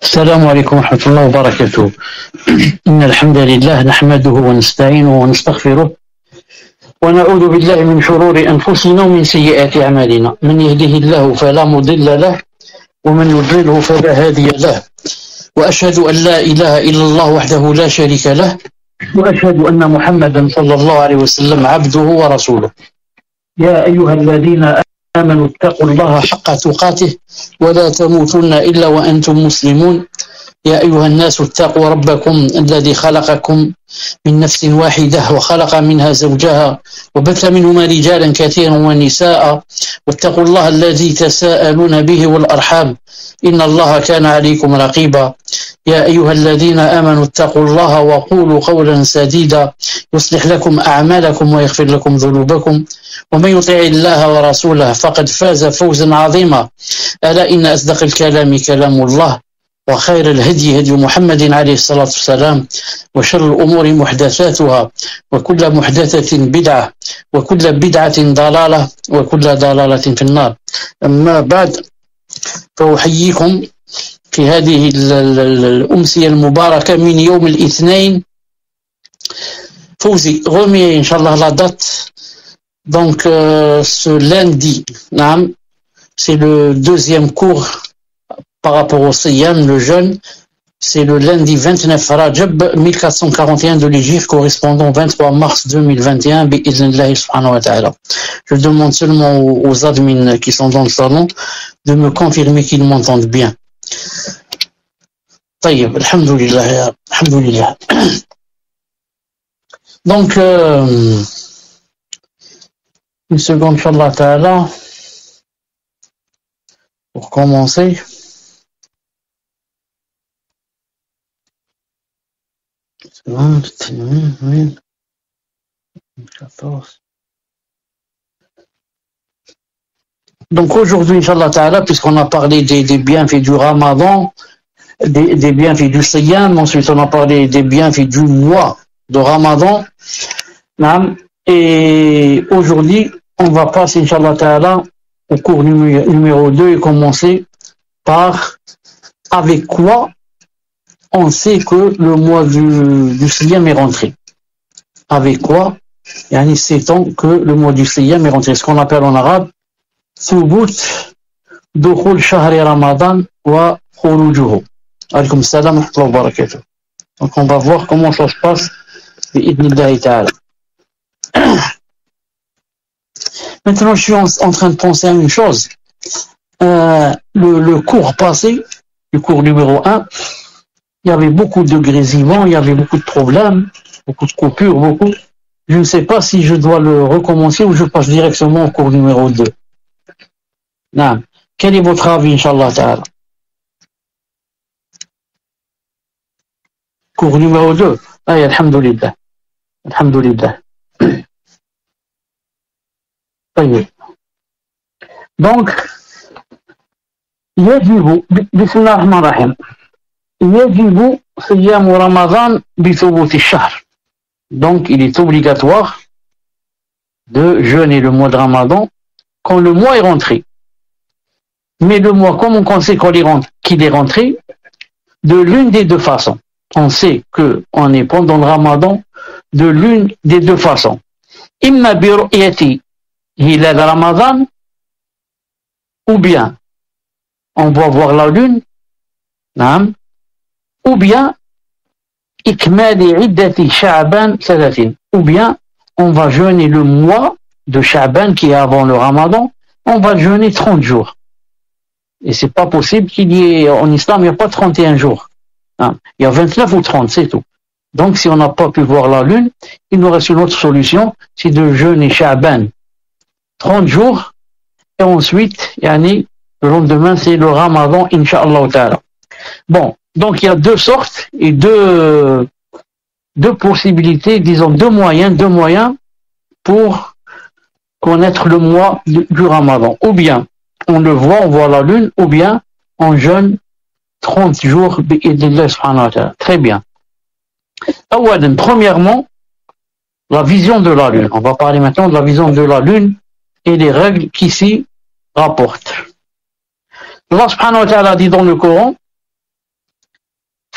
السلام عليكم ورحمة الله وبركاته. إن الحمد لله نحمده ونستعينه ونستغفره ونعوذ بالله من شرور أنفسنا ومن سيئات أعمالنا. من يهده الله فلا مضل له ومن يضلله فلا هادي له، وأشهد أن لا إله إلا الله وحده لا شريك له، وأشهد أن محمدا صلى الله عليه وسلم عبده ورسوله. يا أيها الذين آمنوا اتقوا الله حق تقاته ولا تموتن إلا وأنتم مسلمون. يا أيها الناس اتقوا ربكم الذي خلقكم من نفس واحدة وخلق منها زوجها وبث منهما رجالا كثيرا ونساء، واتقوا الله الذي تساءلون به والأرحام إن الله كان عليكم رقيبا. يا أيها الذين آمنوا اتقوا الله وقولوا قولا سديدا يصلح لكم أعمالكم ويغفر لكم ذنوبكم، ومن يطع الله ورسوله فقد فاز فوزا عظيما. ألا إن أصدق الكلام كلام الله، وخير الهدي هدي محمد عليه الصلاة والسلام، وشر الأمور محدثاتها، وكل محدثة بدعة، وكل بدعة ضلالة، وكل ضلالة في النار. أما بعد، فأحييكم في هذه الأمسية المباركة من يوم الاثنين. Fauzi, remet Inch'Allah la date. Donc ce lundi, c'est le deuxième cours par rapport au Siyam, le jeûne. C'est le lundi 29 Rajab 1441 de l'Hégire, correspondant au 23 mars 2021, bi'idhnillahi subhanahu wa ta'ala. Je demande seulement aux admins qui sont dans le salon de me confirmer qu'ils m'entendent bien. Tayyib, alhamdulillah, alhamdulillah. Donc, une seconde, Inch'Allah ta'ala, pour commencer. Donc aujourd'hui, Inch'Allah ta'ala, puisqu'on a parlé des bienfaits du Ramadan, des bienfaits du Siyam, ensuite on a parlé des bienfaits du mois de Ramadan, et aujourd'hui, on va passer, Inch'Allah ta'ala, au cours numéro 2 et commencer par avec quoi on sait que le mois du Siyam est rentré. Avec quoi? Yani sait-on que le mois du Siyam est rentré? Ce qu'on appelle en arabe Thubut Dukhul Shahri Ramadan wa Khurujuhu. Alaykoum salam wa rahmatullahi wa barakatuh. Donc on va voir comment ça se passe bi'idhnillahi ta'ala. Maintenant, je suis en train de penser à une chose. Le cours passé, le cours numéro 1, il y avait beaucoup de grésillements, il y avait beaucoup de problèmes, beaucoup de coupures, beaucoup. Je ne sais pas si je dois le recommencer ou je passe directement au cours numéro 2. Non. Quel est votre avis, Inch'Allah ta'ala? Cours numéro 2. Aïe, alhamdulillah. Alhamdulillah. Donc, يجب بسم الله الرحمن الرحيم يجب صيام رمضان بثبوت الشهر. Donc, il est obligatoire de jeûner le mois de Ramadan quand le mois est rentré. Mais le mois, comment on sait qu'il est rentré? De l'une des deux façons. On sait qu'on est pendant le Ramadan de l'une des deux façons. Imma bi ru'yati hilal Ramadan, ou bien on va voir la lune, ou bien ikmali iddati Sha'ban 30, ou bien on va jeûner le mois de Sha'ban qui est avant le Ramadan, on va jeûner 30 jours. Et c'est pas possible qu'il y ait, en islam, il n'y a pas 31 jours. Il y a 29 ou 30, c'est tout. Donc si on n'a pas pu voir la lune, il nous reste une autre solution, c'est de jeûner Sha'ban 30 jours, et ensuite, yani, le lendemain, c'est le Ramadan, Inch'Allah ta'ala. Bon, donc il y a deux sortes et deux possibilités, disons deux moyens pour connaître le mois du Ramadan. Ou bien on le voit, on voit la lune, ou bien on jeûne 30 jours bi'idhnillah subhanahu wa ta'ala. Très bien. Premièrement, la vision de la lune. On va parler maintenant de la vision de la lune et les règles qui s'y rapportent. Allah subhanahu wa ta'ala dit dans le Coran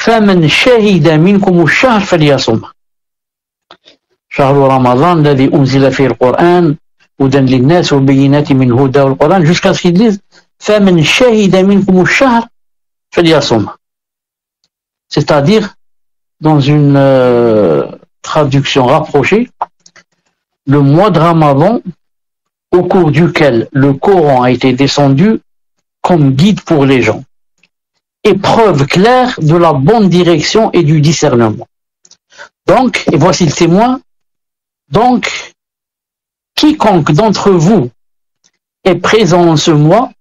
فمن شهد منكم الشهر فليصم. شهر رمضان الذي أنزل فيه القرآن هدى للناس وبينات من هدى والقرآن jusqu'à ce qu'ils disent فمن شهد منكم الشهر فليصم. C'est-à-dire, dans une traduction rapprochée, le mois de Ramadan au cours duquel le Coran a été descendu comme guide pour les gens et preuve claire de la bonne direction et du discernement. Donc, et voici le témoin, donc, quiconque d'entre vous est présent en ce mois,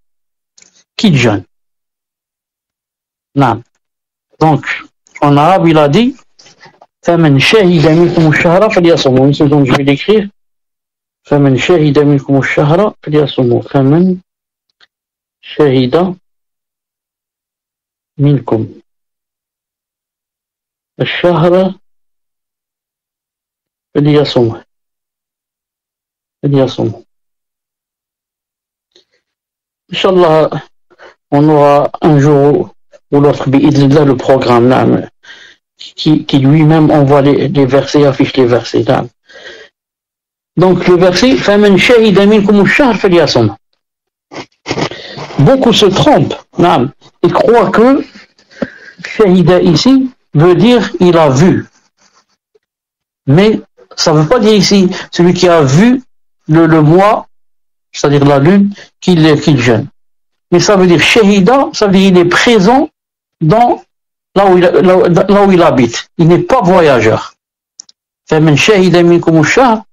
qu'il jeûne. Non. Donc, en arabe, il a dit فَمَنْ شَهِدَ مِنْكُمُ الشَّهْرَ فَلْيَصُمْهُ. Une seconde, je vais l'écrire. فَمَنْ شَهِدَ مِنْكُمُ الشَّهْرَ فَلْيَصُمْهُ. فَمَنْ شَهِدَ منكم الشهر فليصمه. Inch'Allah, on aura un jour ou l'autre le programme qui lui-même envoie les versets, affiche les versets. Donc le verset فَمَنْ شَهِدَ مِنْكُمُ الشَّهْرَ فَلْيَصُمْهُ. Beaucoup se trompent et croient que shahida ici veut dire il a vu. Mais ça ne veut pas dire ici celui qui a vu le mois, c'est-à-dire la lune, qu'il jeûne. Mais ça veut dire shahida, ça veut dire il est présent dans là où il habite. Il n'est pas voyageur. فَمَنْ شَهِدَ مِنْكُمُ الشَّهْرَ,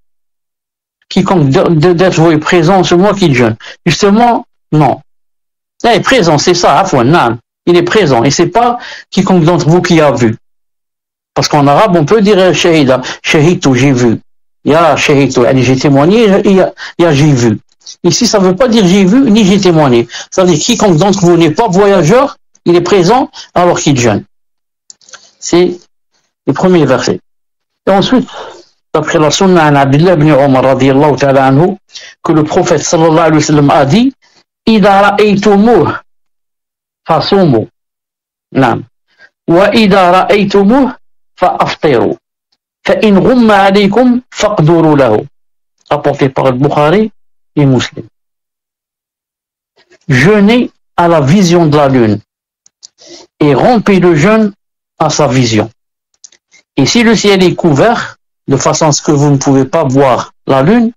quiconque d'être présent en ce mois qu'il jeûne. Justement, non. Il est présent, c'est ça, il est présent. Et c'est pas quiconque d'entre vous qui a vu. Parce qu'en arabe, on peut dire shahida, shahitu, j'ai vu. Il y a shahitu, j'ai témoigné, il y a j'ai vu. Ici, ça ne veut pas dire j'ai vu, ni j'ai témoigné. Ça veut dire quiconque d'entre vous n'est pas voyageur, il est présent alors qu'il jeûne. C'est le premier verset. Et ensuite, d'après la sunna d'Abdullah ibn Omar radiyallahu ta'ala anhu, que le prophète sallallahu alayhi wa sallam a dit إِذَا رَأَيْتُمُوهُ فَصُومُوا نعم وَإِذَا رَأَيْتُمُوهُ فَأَفْطِرُوا فَإِنْ غُمَّ عَلَيْكُمْ فَاقْدُرُوا لَهُ. Rapporté par le Bukhari et Muslim. Jeûnez à la vision de la lune et rompez le jeûne à sa vision. Et si le ciel est couvert, de façon à ce que vous ne pouvez pas voir la lune,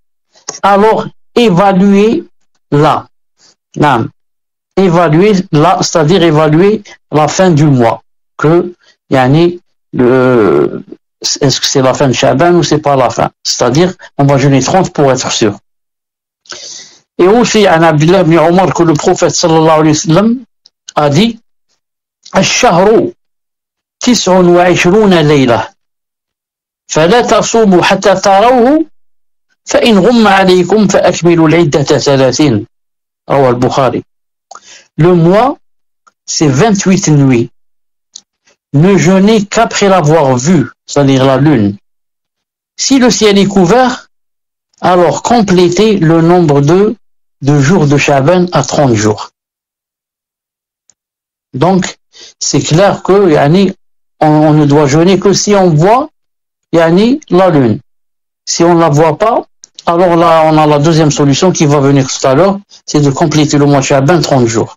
alors évaluez-la. Évaluez-la, c'est-à-dire évaluer la fin du mois. Est-ce que c'est la fin de Shaban ou c'est pas la fin? C'est-à-dire, on va jeûner 30 pour être sûr. Et aussi, à Abdullah ibn Omar, que le prophète sallallahu alayhi wa sallam a dit الشهر 29 ليلة فلا تصوموا حتى تروه فإن غم عليكم فأكملوا العدة 30. رواه البخاري. Le mois, c'est 28 nuits. Ne jeûnez qu'après l'avoir vu, c'est-à-dire la lune. Si le ciel est couvert, alors complétez le nombre de jours de Shaban à 30 jours. Donc, c'est clair que on ne doit jeûner que si on voit la lune. Si on ne la voit pas, alors là, on a la deuxième solution qui va venir tout à l'heure, c'est de compléter le mois de Shaban 30 jours.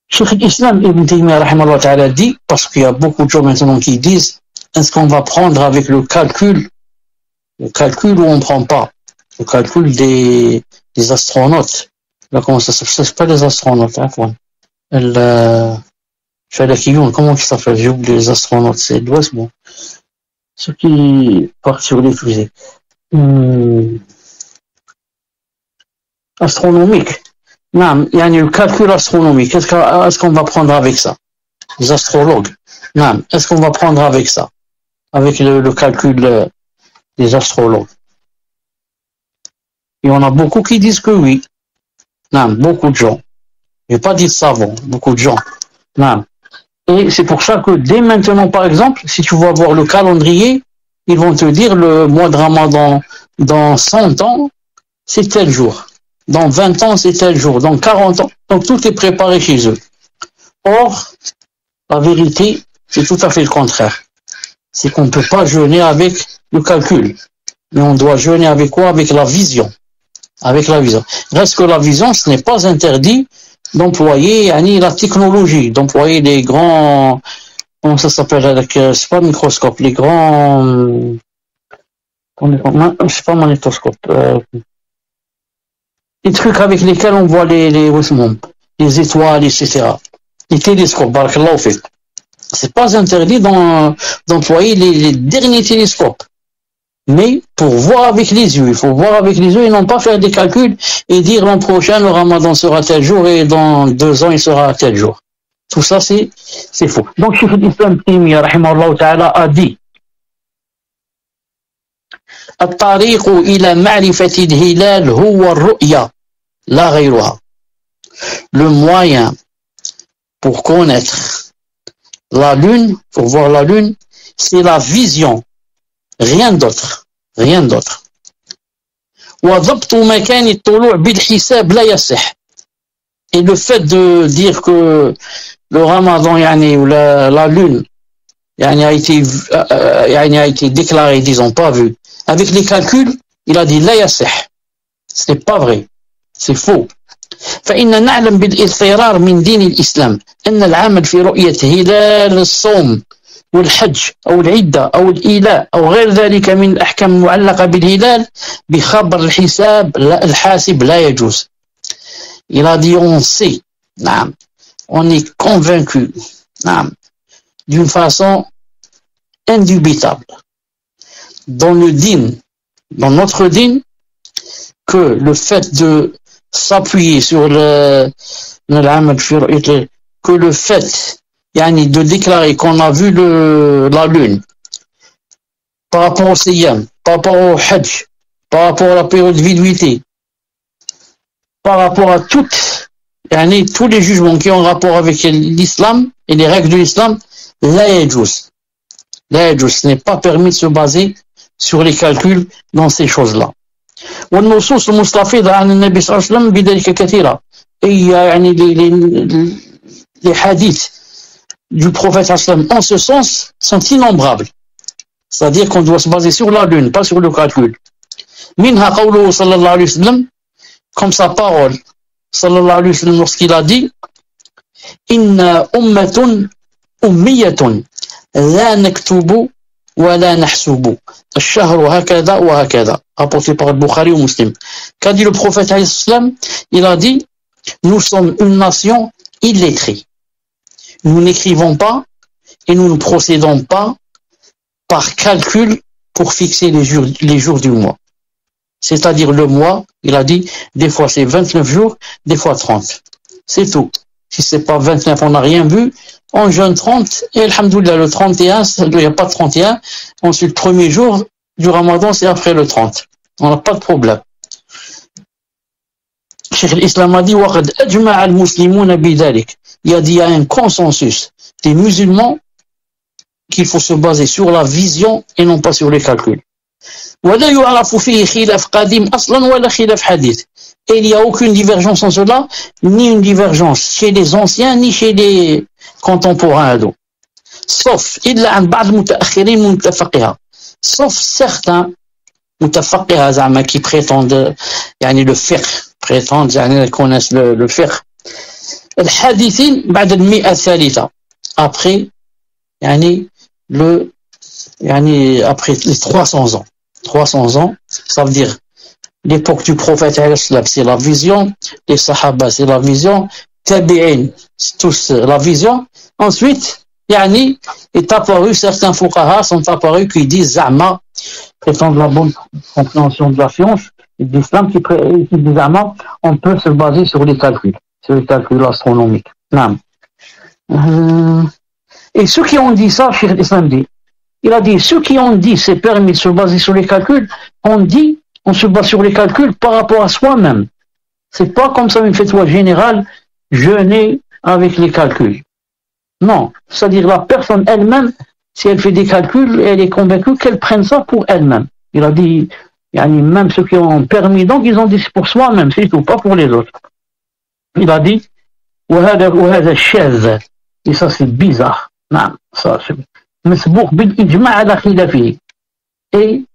Cheikh l'Islam Ibn Taymiyyah rahimahullah ta'ala dit, parce qu'il y a beaucoup de gens maintenant qui disent, est-ce qu'on va prendre avec le calcul ou on ne prend pas? Le calcul des astronautes. Là, comment ça s'appelle? C'est pas des astronautes, comment ça s'appelle? J'ai oublié les astronautes, c'est l'Ouest, bon. Ceux qui partent sur les fusées. Astronomique. Non, il y a un calcul astronomique. Est-ce qu'on va prendre avec ça? Les astrologues. Non, est-ce qu'on va prendre avec ça? Avec le calcul des astrologues. Et on a beaucoup qui disent que oui. Non, beaucoup de gens. Je n'ai pas dit savants, beaucoup de gens. Non. Et c'est pour ça que dès maintenant, par exemple, si tu vas voir le calendrier, ils vont te dire le mois de Ramadan, dans 100 ans, c'est tel jour. Dans 20 ans, c'est tel jour. Dans 40 ans. Donc tout est préparé chez eux. Or, la vérité, c'est tout à fait le contraire. C'est qu'on ne peut pas jeûner avec le calcul. Mais on doit jeûner avec quoi? Avec la vision. Avec la vision. Reste que la vision, ce n'est pas interdit d'employer la technologie, d'employer les grands, comment ça s'appelle, avec, c'est pas microscope, les grands, c'est pas magnétoscope, les trucs avec lesquels on voit les étoiles, etc. Les télescopes, barakallahu fik. C'est pas interdit d'employer les derniers télescopes. Mais pour voir avec les yeux, il faut voir avec les yeux et non pas faire des calculs et dire l'an prochain le ramadan sera tel jour et dans 2 ans il sera tel jour. Tout ça c'est faux. Donc Cheikh al-Islam Taymiyya rahimahullah ta'ala a dit الطريق إلى معرفة الهلال هو الرؤية لا غيرها. Le moyen pour connaître la lune, pour voir la lune, c'est la vision. Rien d'autre. Rien d'autre. وضبط مكان الطلوع بالحساب لا يصح. Et le fait de dire que le ramadan ou la lune a été déclaré, disons pas vu, avec les calculs, il a dit لا يصح. Ce n'est pas vrai. C'est faux. فإن نعلم بالاضطرار من دين الإسلام أن العمل في رؤية هلال الصوم والحج أو العدة أو الإيلاء أو غير ذلك من الأحكام المعلقة بالهلال بخبر الحاسب لا يجوز. Il a dit on sait, on est convaincu, d'une façon indubitable dans le din, dans notre din, que le fait de s'appuyer sur que le fait de déclarer qu'on a vu la lune par rapport au siyam, par rapport au hajj, par rapport à la période de viduité, par rapport à tous les jugements qui ont rapport avec l'islam et les règles de l'islam, la yajuz. Ce n'est pas permis de se baser sur les calculs dans ces choses-là. والنصوص المستفيضة عن النبي صلى الله عليه وسلم بذلك كثيرة. Et les hadiths du prophète en ce sens sont innombrables. C'est-à-dire qu'on doit se baser sur la lune, pas sur le calcul. منها قوله صلى الله عليه وسلم, comme sa parole صلى الله عليه وسلم lorsqu'il a dit إن أمة أمية لا نكتب ولا نحسب الشهر هكذا وهكذا, apporté par Bukhari ou Muslim. Qu'a dit le prophète alayhi salam? Il a dit nous sommes une nation illettrée. Nous n'écrivons pas et nous ne procédons pas par calcul pour fixer les jours du mois. C'est-à-dire le mois, il a dit, des fois c'est 29 jours, des fois 30. C'est tout. Si c'est pas 29, on n'a rien vu, on jeûne 30, et alhamdoulilah, le 31, il n'y a pas de 31. Ensuite, le premier jour du ramadan, c'est après le 30. On n'a pas de problème. Cheikh l'Islam a dit, وَقَدْ أَجْمَعَ الْمُسْلِمُونَ بِذَلِكَ. Il a dit, il y a un consensus des musulmans qu'il faut se baser sur la vision et non pas sur les calculs. ولا يعرف فيه خلاف قديم أصلا ولا خلاف حديث. Et il n'y a aucune divergence en cela, ni une divergence chez les anciens, ni chez les contemporains. Sauf, إلا عن بعض المتأخرين من متفقها. Sauf certains متفقها زعما qui prétendent le fiqh, prétendent connaissent le fiqh. الحادثين بعد المئة الثالثة. Après, après les 300 ans. 300 ans, ça veut dire l'époque du prophète, c'est la vision, les sahaba, c'est la vision, tabi'in, c'est tous la vision. Ensuite, est apparu, certains fuqaha sont apparus qui disent Za'ma, prétendent la bonne compréhension de la science, et d'islam qui disent Za'ma, on peut se baser sur les calculs astronomiques. Et ceux qui ont dit ça, Cheikh l'Islam dit, il a dit, ceux qui ont dit c'est permis de se baser sur les calculs, on se base sur les calculs par rapport à soi-même. C'est pas comme ça une fatwa générale, jeûner avec les calculs. Non, c'est-à-dire la personne elle-même, si elle fait des calculs, elle est convaincue qu'elle prenne ça pour elle-même. Il a dit, même ceux qui ont permis, donc ils ont dit c'est pour soi-même, c'est tout, pas pour les autres. Il a dit, وهذا الشاذ Et ça, c'est bizarre. Non, ça, c'est مسبوق بالإجماع على خلافه. Et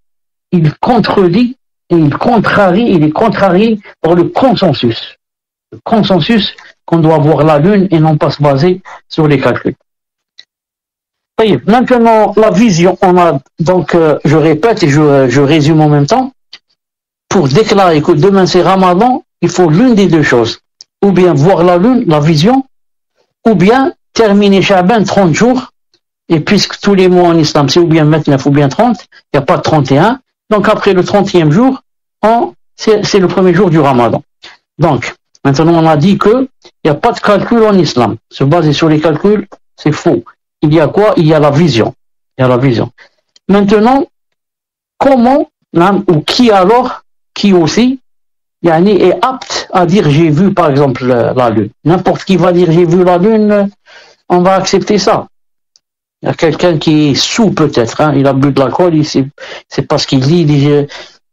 il contredit, et il contrarie, il est contrarié par le consensus. Le consensus qu'on doit voir la Lune et non pas se baser sur les calculs. Maintenant, la vision, on a donc, je répète et je résume en même temps, pour déclarer que demain c'est Ramadan, il faut l'une des deux choses. Ou bien voir la Lune, la vision, ou bien terminer Chaban 30 jours, et puisque tous les mois en islam, c'est ou bien 29 ou bien 30, il n'y a pas de 31, donc après le 30e jour, c'est le premier jour du Ramadan. Donc, maintenant on a dit qu'il n'y a pas de calcul en islam. Se baser sur les calculs, c'est faux. Il y a quoi? Il y a la vision. Il y a la vision. Maintenant, comment, ou qui alors, qui aussi, est apte à dire j'ai vu par exemple la Lune. N'importe qui va dire j'ai vu la Lune, on va accepter ça. Il y a quelqu'un qui est sous peut-être, il a bu de l'alcool, c'est pas ce qu'il dit, il dit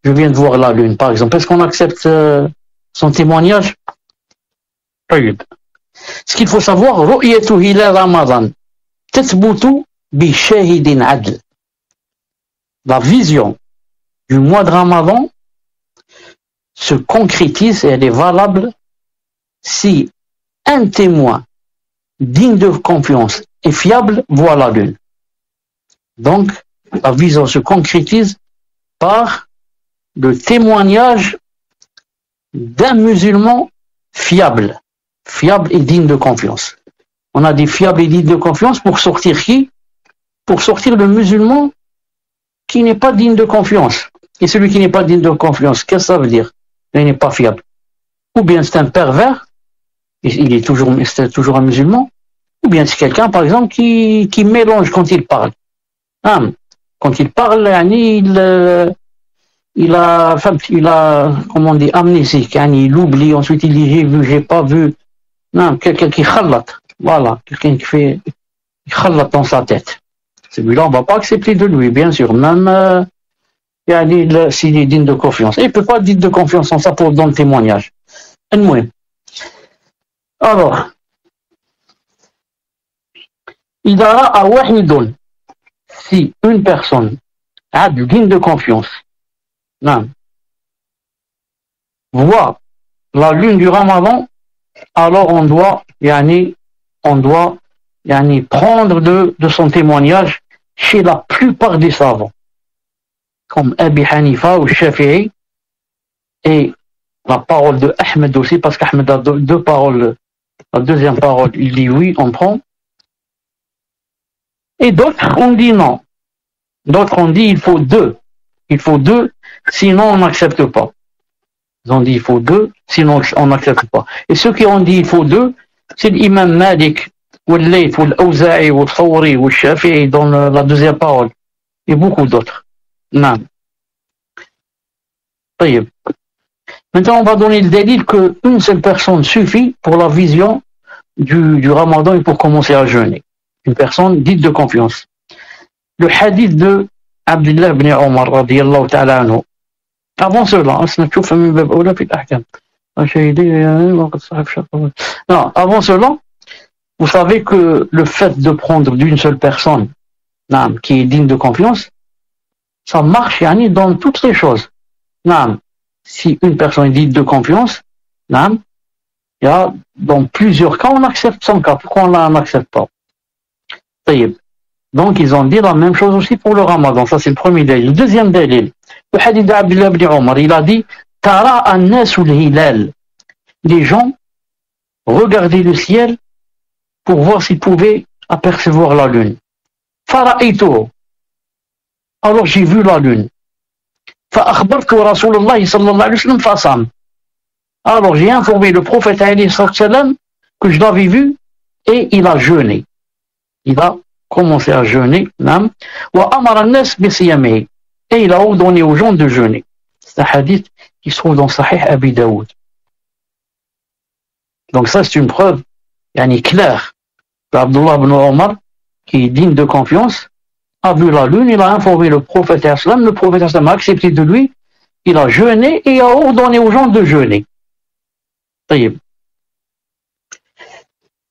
je viens de voir la Lune par exemple. Est-ce qu'on accepte son témoignage? Ce qu'il faut savoir, رؤية هلال رمضان تثبت بشاهد عدل. La vision du mois de Ramadan se concrétise et elle est valable si un témoin digne de confiance et fiable voit la Lune. Donc, la vision se concrétise par le témoignage d'un musulman fiable et digne de confiance. On a des fiables et dignes de confiance pour sortir qui? Pour sortir le musulman qui n'est pas digne de confiance. Et celui qui n'est pas digne de confiance, qu'est-ce que ça veut dire? Il n'est pas fiable. Ou bien c'est un pervers, c'est toujours un musulman, ou bien c'est quelqu'un, par exemple, qui mélange quand il parle. Quand il parle, il a, comment on dit, amnésique, il oublie, ensuite il dit j'ai vu, j'ai pas vu. Non, quelqu'un qui khallat, voilà, quelqu'un qui fait khallat dans sa tête. Celui-là, on ne va pas accepter de lui, bien sûr, même s'il est digne de confiance. Et il ne peut pas être digne de confiance en ça pour donner le témoignage. Alors, il dara à wahidun, si une personne digne de confiance voit la lune du Ramadan, alors on doit prendre de son témoignage chez la plupart des savants, comme Abi Hanifa ou Shafi'i, et la parole de Ahmed aussi, parce qu'Ahmed a deux paroles. La deuxième parole, il dit oui, on prend. Et d'autres, on dit non. D'autres, on dit il faut deux. Il faut deux, sinon on n'accepte pas. Ils ont dit il faut deux, sinon on n'accepte pas. Et ceux qui ont dit il faut deux, c'est l'imam Malik, ou l'Layth, ou l'Awza'i, ou l'Thawri, ou l'Shafi'i dans la deuxième parole. Et beaucoup d'autres. Non. Maintenant, on va donner le délit qu'une seule personne suffit pour la vision du Ramadan et pour commencer à jeûner. Une personne dite de confiance. Le hadith de Abdullah ibn Omar, radiyallahu ta'ala anhu. Avant cela, non, avant cela, vous savez que le fait de prendre d'une seule personne qui est digne de confiance, ça marche dans toutes les choses. Si une personne est dite de confiance, il y a dans plusieurs cas, on accepte son cas. Pourquoi on n'accepte pas? Donc, ils ont dit la même chose aussi pour le Ramadan. Ça, c'est le premier délit. Le deuxième délit, le hadith d'Abdullah ibn Omar, il a dit Tara an-nas al-hilal. Les gens regardaient le ciel pour voir s'ils pouvaient apercevoir la lune. Fara'aytuhu. Alors, j'ai vu la lune. فأخبرت رسول الله صلى الله عليه وسلم فصام. Alors j'ai informé le prophète alayhi salam que je l'avais vu et il a jeûné. Il a commencé à jeûner. وأمر الناس بصيامه. Et il a ordonné aux gens de jeûner. C'est un hadith qui se trouve dans Sahih Abi Daoud. Donc ça c'est une preuve claire qu'Abdullah ibn Omar, qui est digne de confiance, a vu la lune, il a informé le prophète islam, le prophète islam a accepté de lui, il a jeûné et a ordonné aux gens de jeûner.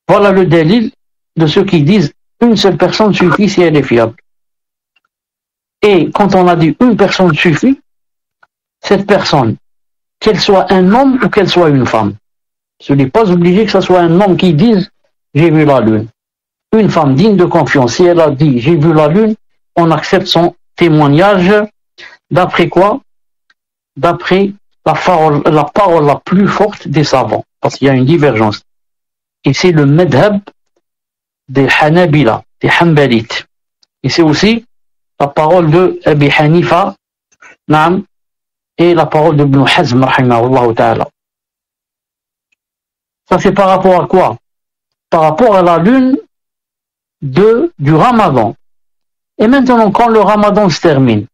Voilà le délit de ceux qui disent une seule personne suffit si elle est fiable. Et quand on a dit une personne suffit, cette personne, qu'elle soit un homme ou qu'elle soit une femme, ce n'est pas obligé que ce soit un homme qui dise j'ai vu la lune. Une femme digne de confiance, si elle a dit j'ai vu la lune, on accepte son témoignage. D'après quoi? D'après la parole la plus forte des savants, parce qu'il y a une divergence. Et c'est le madhab des Hanabila, des Hanbalites. Et c'est aussi la parole de Abi Hanifa, naam, et la parole de Ibn Hazm, rahimahullah ta'ala. Ça c'est par rapport à quoi? Par rapport à la lune du Ramadan. Et maintenant, quand le Ramadan se termine,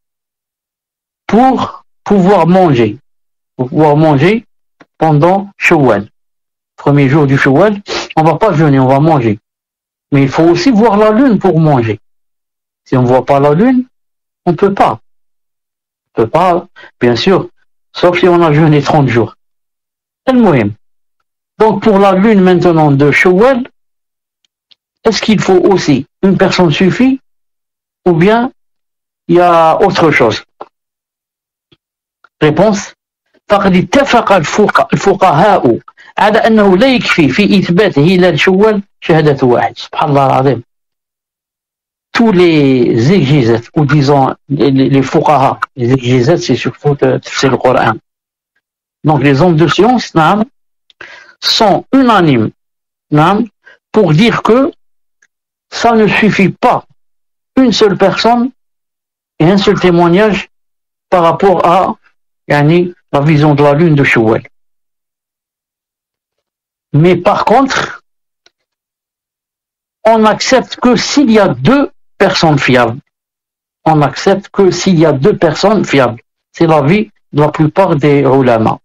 pour pouvoir manger pendant Shawwal, premier jour du Shawwal, on va pas jeûner, on va manger. Mais il faut aussi voir la lune pour manger. Si on ne voit pas la lune, on ne peut pas. On ne peut pas, bien sûr, sauf si on a jeûné 30 jours. C'est le moyen. Donc pour la lune maintenant de Shawwal, est-ce qu'il faut aussi une personne suffit ou bien il y a autre chose? Réponse: فقد اتفق الفقهاء على أنه لا يكفي في إثبات هلال شوال شهادة واحد. سبحان الله العظيم. Tous les exégètes, ou disons les fuqaha, les exégètes c'est surtout c'est le Coran. Donc les hommes de science, naam, sont unanimes, naam, pour dire que ça ne suffit pas une seule personne et un seul témoignage par rapport à la vision de la lune de Shawwal. Mais par contre, on n'accepte que s'il y a deux personnes fiables. On n'accepte que s'il y a deux personnes fiables. C'est l'avis de la plupart des ulama.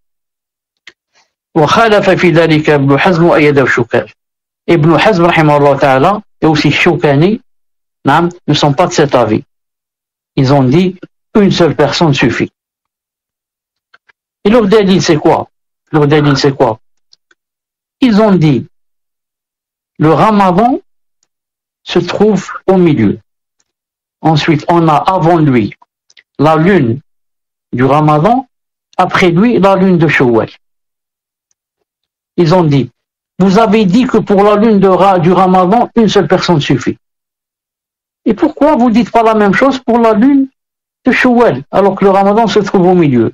وخالف في ذلك ابن حزم وأيده الشوكاني. Ibn Hazm rahimahullah ta'ala et aussi Shawkani ne sont pas de cet avis. Ils ont dit une seule personne suffit. Et leur dalil c'est quoi? Ils ont dit le Ramadan se trouve au milieu. Ensuite, on a avant lui la lune du Ramadan, après lui la lune de Shawwal. Ils ont dit, vous avez dit que pour la lune du Ramadan, une seule personne suffit. Et pourquoi vous ne dites pas la même chose pour la lune de Shawwal, alors que le Ramadan se trouve au milieu?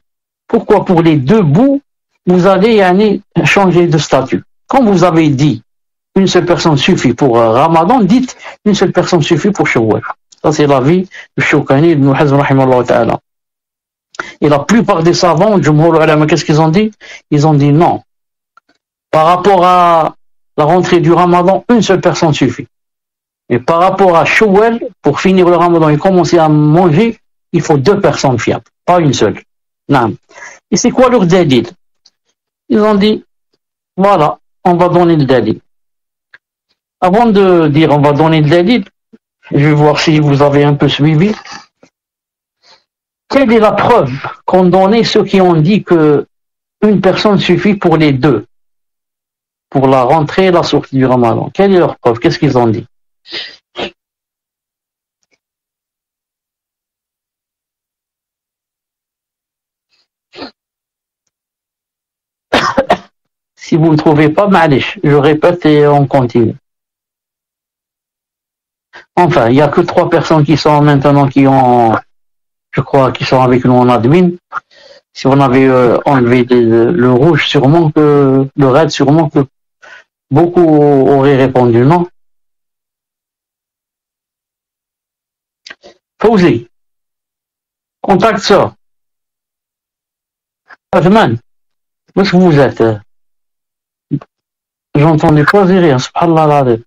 Pourquoi pour les deux bouts, vous allez changer de statut? Quand vous avez dit une seule personne suffit pour Ramadan, dites une seule personne suffit pour Shawwal. Ça c'est l'avis de Shawkani ibn Hazm rahimahullah ta'ala. Et la plupart des savants, qu'est-ce qu'ils ont dit? Ils ont dit non. Par rapport à la rentrée du Ramadan, une seule personne suffit. Et par rapport à Shawwal, pour finir le Ramadan et commencer à manger, il faut deux personnes fiables, pas une seule. Non. Et c'est quoi leur dalil? Ils ont dit, voilà, on va donner le dalil. Avant de dire on va donner le dalil, je vais voir si vous avez un peu suivi. Quelle est la preuve qu'ont donné ceux qui ont dit que une personne suffit pour les deux, pour la rentrée et la sortie du Ramadan? Quelle est leur preuve? Qu'est-ce qu'ils ont dit? Si vous ne trouvez pas, ma'alish, je répète et on continue. Enfin, il n'y a que 3 personnes qui sont maintenant je crois, qui sont avec nous en admin. Si on avait enlevé le rouge, sûrement que le red, sûrement que beaucoup auraient répondu non. Fawzi, contacte ça. Adman, où est-ce que vous êtes? J'entendais pas dire rien, subhanallah.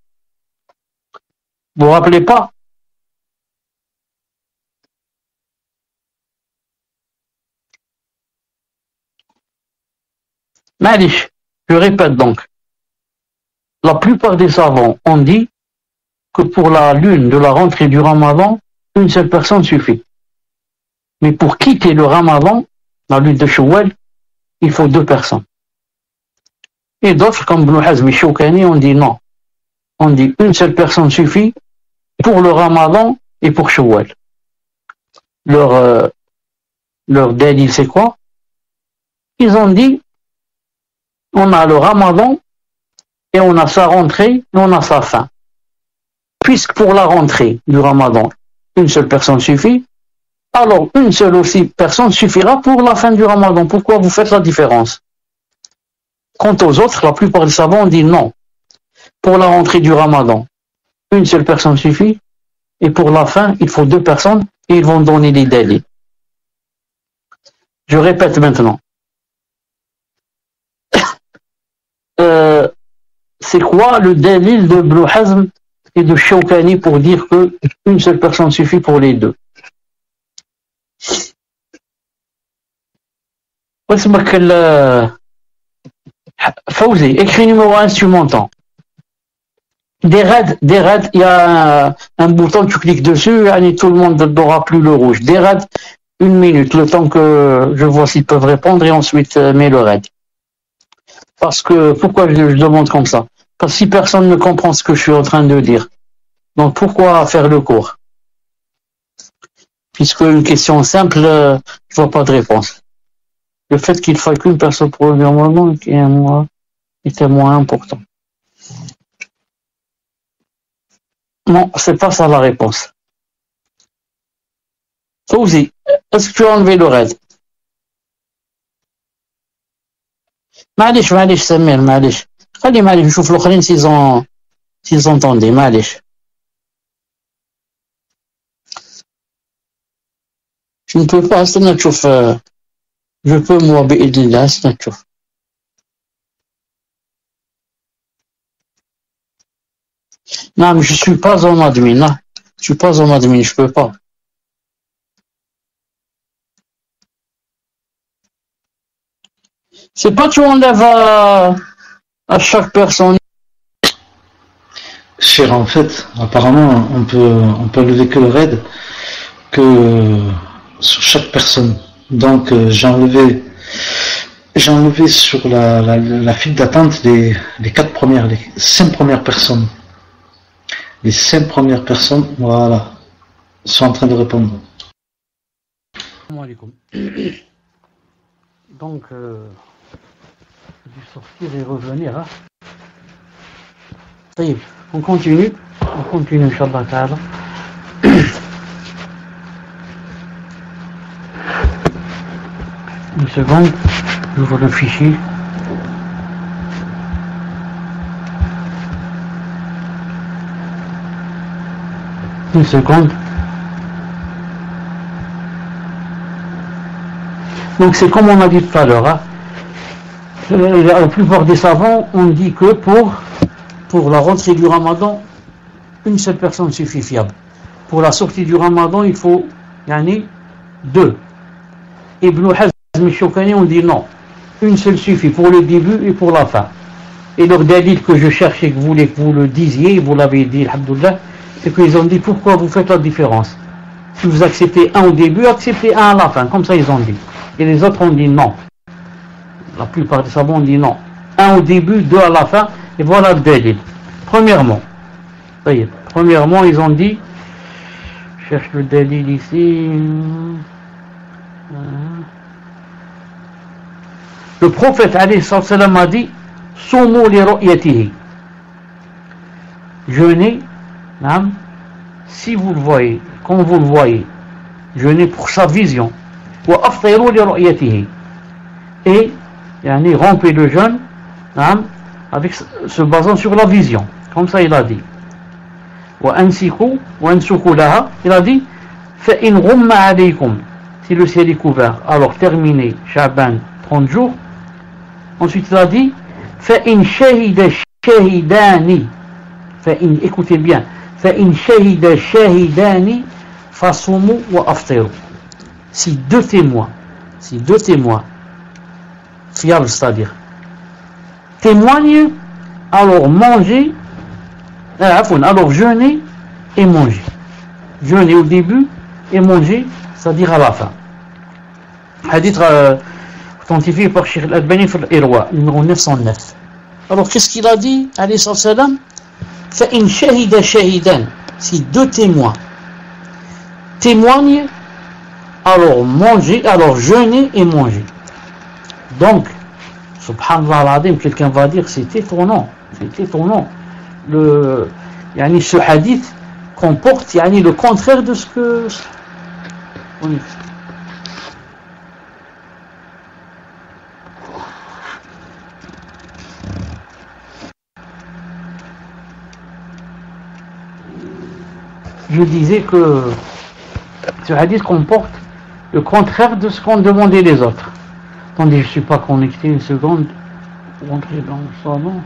Vous vous rappelez pas? Malish, je répète donc. La plupart des savants ont dit que pour la lune de la rentrée du Ramadan, une seule personne suffit. Mais pour quitter le Ramadan, la lune de Shawwal, il faut 2 personnes. Et d'autres, comme Ibn Hazm et Shawkani, ont dit non. on dit une seule personne suffit pour le Ramadan et pour Shawwal. Leur dalil, c'est quoi? Ils ont dit, on a le Ramadan et on a sa rentrée et on a sa fin. Puisque pour la rentrée du Ramadan, une seule personne suffit, alors une seule aussi personne suffira pour la fin du Ramadan. Pourquoi vous faites la différence? Quant aux autres, la plupart des savants ont dit non. Pour la rentrée du Ramadan, une seule personne suffit, et pour la fin, il faut deux personnes, et ils vont donner les délais. Je répète maintenant. C'est quoi le délil de Ibn Hazm et de Shawkani pour dire que une seule personne suffit pour les deux? Fawzi, écrit numéro 1 si tu m'entends. Des raids, il y a un bouton, tu cliques dessus, et tout le monde n'aura plus le rouge. Des raids, 1 minute, le temps que je vois s'ils peuvent répondre, et ensuite mets le raid. Parce que, pourquoi je demande comme ça? Parce que si personne ne comprend ce que je suis en train de dire, donc pourquoi faire le cours? Puisque une question simple, je vois pas de réponse. Le fait qu'il faille qu'une personne pour le Ramadan était moins important. Non, c'est pas ça la réponse. Fawzi, est-ce que tu as enlevé le raid? معليش سمير معليش خلي معليش نشوف الاخرين s'ils entendaient معليش. Je ne peux pas استنى تشوف. Je peux moi بإذن الله استنى تشوف. Non, mais je suis pas en admin, là. Je suis pas en admin, je peux pas. C'est pas tu enlèves à chaque personne. Cher, en fait, apparemment, on peut lever que le raid que sur chaque personne. Donc, j'ai enlevé sur la file d'attente les 5 premières personnes. Les 5 premières personnes, voilà, sont en train de répondre. Donc, dû sortir et revenir. Hein. Ça y est, on continue, Inch'Allah Ta'ala. Une seconde, j'ouvre le fichier. Une seconde. Donc c'est comme on a dit tout à l'heure. Hein. La plupart des savants ont dit que pour la rentrée du Ramadan, une seule personne suffit fiable. Pour la sortie du Ramadan, il faut deux. Ibn Hazm et Shawkani ont dit non. Une seule suffit pour le début et pour la fin. Et leur dalil que je cherchais, que vous le disiez, vous l'avez dit, alhamdoulilah, c'est qu'ils ont dit pourquoi vous faites la différence. Si vous acceptez un au début, acceptez un à la fin. Comme ça, ils ont dit. Et les autres ont dit non. La plupart des savants ont dit non. Un au début, deux à la fin. Et voilà le dalil. Premièrement, ils ont dit, je cherche le dalil ici. Le prophète alayhi salam a dit Soumu li ru'yatihi. Jeûnez, si vous le voyez, quand vous le voyez, jeûnez pour sa vision. Wa aftiru li ru'yatihi. Et rompez le jeûne avec se basant sur la vision. Comme ça il a dit. Wa ansiku laha. Il a dit fa in ghumma alaykum. Si le ciel est couvert, alors terminez Sha'ban 30 jours. Ensuite il a dit فَإِنْ شَهِدَ الشَّهِدَانِ écoutez bien فَإِنْ شَهِدَ الشَّهِدَانِ فَصُومُوا وَأَفْطِرُوا. Si deux témoins fiables, c'est-à-dire témoignent, alors mangez, alors jeûnez et mangez. Jeûnez au début et mangez, c'est-à-dire à la fin. Hadith authentifié par Cheikh Al-Albani sur l'Irwa, numéro 909. Alors qu'est-ce qu'il a dit, alayhi salam? فإن شهد شاهدان, si deux témoins témoignent, alors manger, alors jeûner et manger. Donc, subhanallah al-azim, quelqu'un va dire c'est étonnant. Ce hadith comporte le contraire de ce que on dit. Je disais que ce hadith comporte le contraire de ce qu'ont demandé les autres. Attendez, je ne suis pas connecté une seconde. Rentrer dans le salon.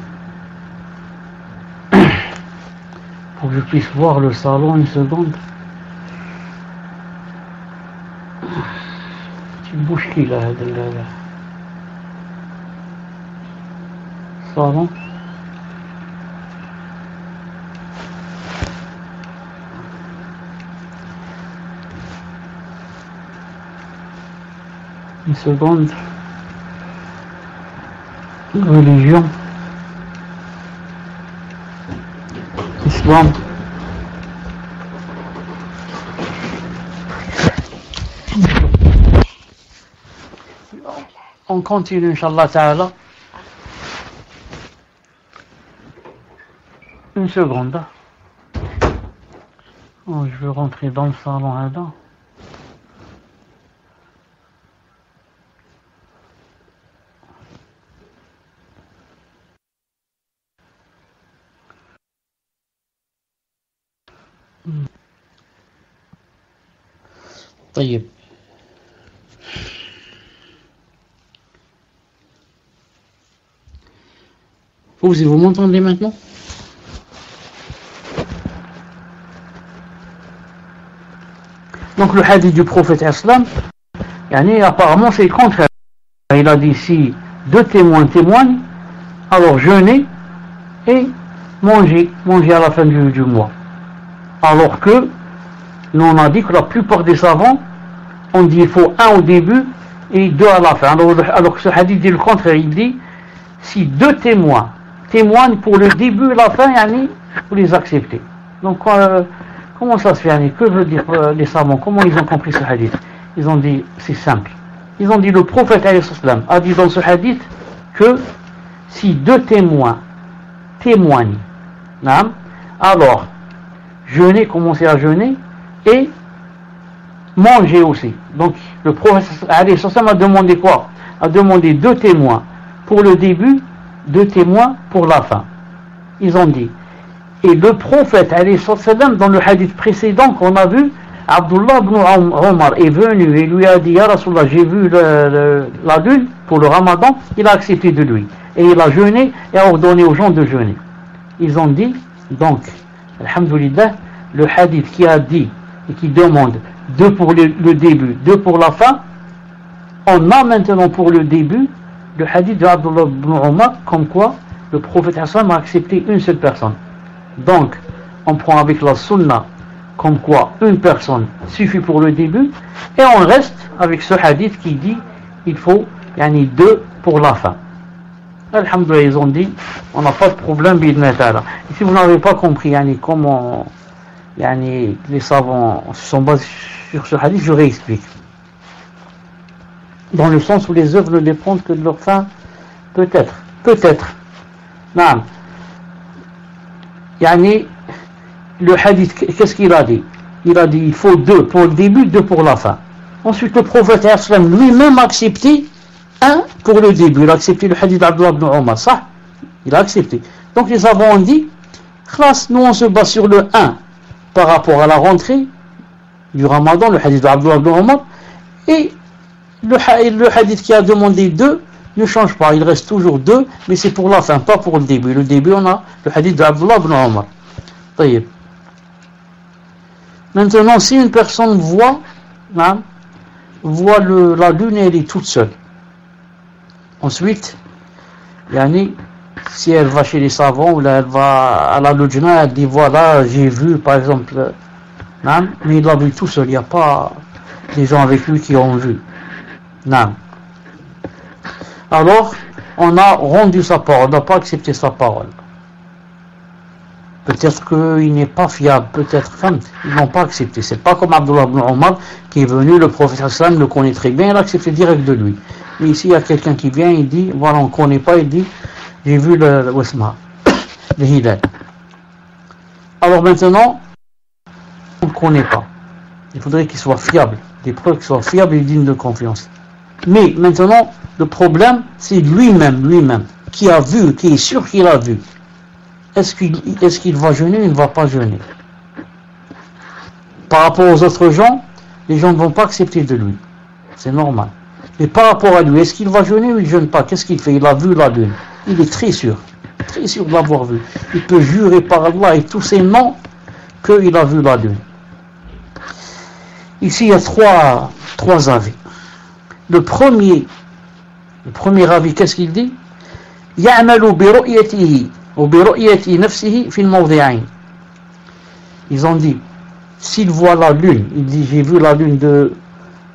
Pour que je puisse voir le salon une seconde. Petite bouche qui là, salon. Une seconde. Religion. Islam. On continue, Inch'Allah Ta'ala. Une seconde. Oh, je veux rentrer dans le salon là. طيب vous m'entendez maintenant? Donc le hadith du prophète islam, apparemment c'est le contraire. Il a dit si deux témoins témoignent, alors jeûner et manger à la fin du mois. Alors que nous on a dit que la plupart des savants on dit il faut un au début et deux à la fin. Alors que ce hadith dit le contraire, il dit si deux témoins témoignent pour le début et la fin, vous les acceptez. Donc comment ça se fait? Que veut dire les savants? Comment ils ont compris ce hadith? Ils ont dit, c'est simple. Ils ont dit le prophète a dit dans ce hadith que si deux témoins témoignent, alors jeûner, commencer à jeûner et manger aussi. Donc le prophète a demandé quoi? A demandé deux témoins pour le début, deux témoins pour la fin. Ils ont dit. Et le prophète dans le hadith précédent qu'on a vu, Abdullah ibn Omar est venu et lui a dit, Ya Rasulallah, j'ai vu la lune pour le ramadan, il a accepté de lui. Et il a jeûné et a ordonné aux gens de jeûner. Ils ont dit, donc, alhamdoulilah, le hadith qui a dit et qui demande deux pour le début, deux pour la fin, on a maintenant pour le début le hadith de Abdullah ibn Omar, comme quoi le prophète Hassan a accepté une seule personne. Donc, on prend avec la sunna, comme quoi une personne suffit pour le début, et on reste avec ce hadith qui dit il faut deux pour la fin. Alhamdoulilah, ils ont dit on n'a pas de problème, bidna ta'ala. Et si vous n'avez pas compris comment les savants se sont basés sur ce hadith, je réexplique. Dans le sens où les œuvres ne dépendent que de leur fin, peut-être. Non. Le hadith, qu'est-ce qu'il a dit? Il a dit il faut deux pour le début, deux pour la fin. Ensuite, le prophète lui-même a accepté un pour le début. Il a accepté le hadith d'Abdullah ibn Omar, ça? Il a accepté. Donc les savants ont dit, nous on se base sur le 1 par rapport à la rentrée du Ramadan, le hadith d'Abdullah ibn Omar, et le hadith qui a demandé deux ne change pas, il reste toujours deux, mais c'est pour la fin, pas pour le début. Le début, on a le hadith d'Abdullah ibn Omar. Maintenant, si une personne voit la lune, elle est toute seule. Ensuite, si elle va chez les savants, ou là, elle va à la lujna, elle dit voilà, j'ai vu par exemple, mais il l'a vu tout seul, il n'y a pas des gens avec lui qui ont vu. Alors, on a rendu sa parole, on n'a pas accepté sa parole. peut-être qu'il n'est pas fiable, peut-être, enfin, ils n'ont pas accepté. C'est pas comme Abdullah ibn Omar qui est venu, le prophète sallam le connaît très bien, il a accepté direct de lui. Mais ici, il y a quelqu'un qui vient, il dit, voilà, on ne connaît pas, il dit, j'ai vu le Hilal. Alors maintenant, on ne connaît pas. Il faudrait qu'il soit fiable, des preuves qui soient fiables et dignes de confiance. Mais maintenant, le problème, c'est lui-même, qui a vu, qui est sûr qu'il a vu. Est-ce qu'il va jeûner ou il ne va pas jeûner? Par rapport aux autres gens, les gens ne vont pas accepter de lui. C'est normal. Mais par rapport à lui, est-ce qu'il va jeûner ou il ne jeûne pas? Qu'est-ce qu'il fait? Il a vu la lune. Il est très sûr de l'avoir vu. Il peut jurer par Allah et tous ses noms qu'il a vu la lune. Ici, il y a trois avis. Le premier avis, qu'est-ce qu'il dit? يعمل برؤيته وبرؤية نفسه في الموضعين. Ils ont dit, s'il voit la lune, il dit j'ai vu la lune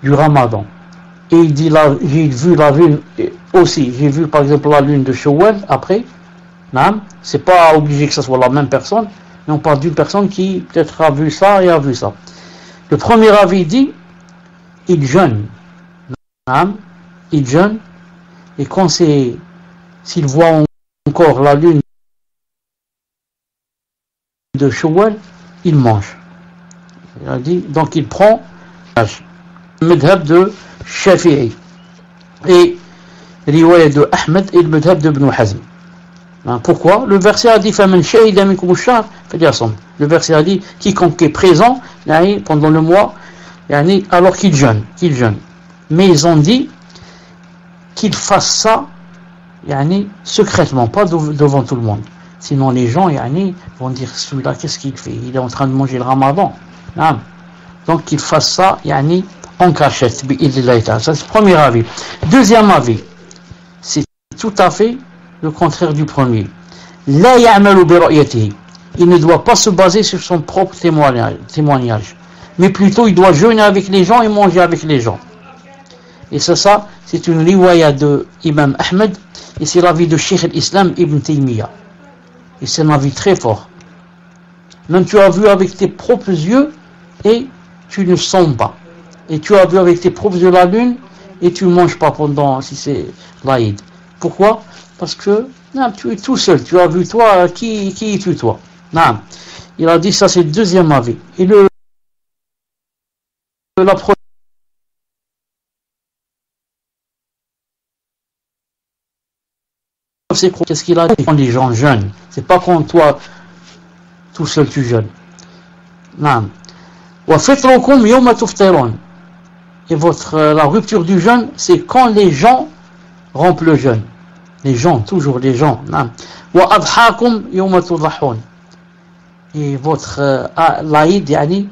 du Ramadan, et il dit j'ai vu la lune aussi, j'ai vu par exemple la lune de Shawwal après, c'est pas obligé que ce soit la même personne, mais on parle d'une personne qui peut-être a vu ça et a vu ça. Le premier avis dit, il jeûne, et quand s'il voit encore la lune de Shawwal, il mange. Il a dit, donc il prend le madhab de Shafi'i et riwaya de Ahmed et le madhab de Ibn Hazm. Pourquoi? Le verset a dit فَمَنْ شَهِدَ مِنْكُمُ الشَّهْرَ فَلْيَصُمْ. Le verset a dit quiconque est présent pendant le mois alors qu'il jeûne. Mais ils ont dit qu'il fasse ça secrètement, pas devant tout le monde. Sinon les gens vont dire celui-là qu'est-ce qu'il fait? Il est en train de manger le Ramadan. Donc qu'il fasse ça en cachette. Ça c'est le premier avis. Deuxième avis, c'est tout à fait le contraire du premier. La ya'malu bi ru'yatihi. Il ne doit pas se baser sur son propre témoignage, mais plutôt il doit jeûner avec les gens et manger avec les gens. Et ça c'est une riwaya de Imam Ahmed, et c'est l'avis de Cheikh al-Islam Ibn Taymiyyah. Et c'est un avis très fort. Même tu as vu avec tes propres yeux et tu ne sens pas. Et tu as vu avec tes propres yeux la lune et tu ne manges pas pendant, si c'est l'Aïd. Pourquoi? Parce que tu es tout seul. Tu as vu toi, qui es-tu toi? Il a dit ça, c'est le deuxième avis. Et la preuve, c'est qu'est-ce qu'il a dit quand les gens jeûnent. C'est pas quand toi tout seul tu jeûnes. Et la rupture du jeûne, c'est quand les gens rompent le jeûne. Les gens, toujours les gens. Et votre l'Aïd,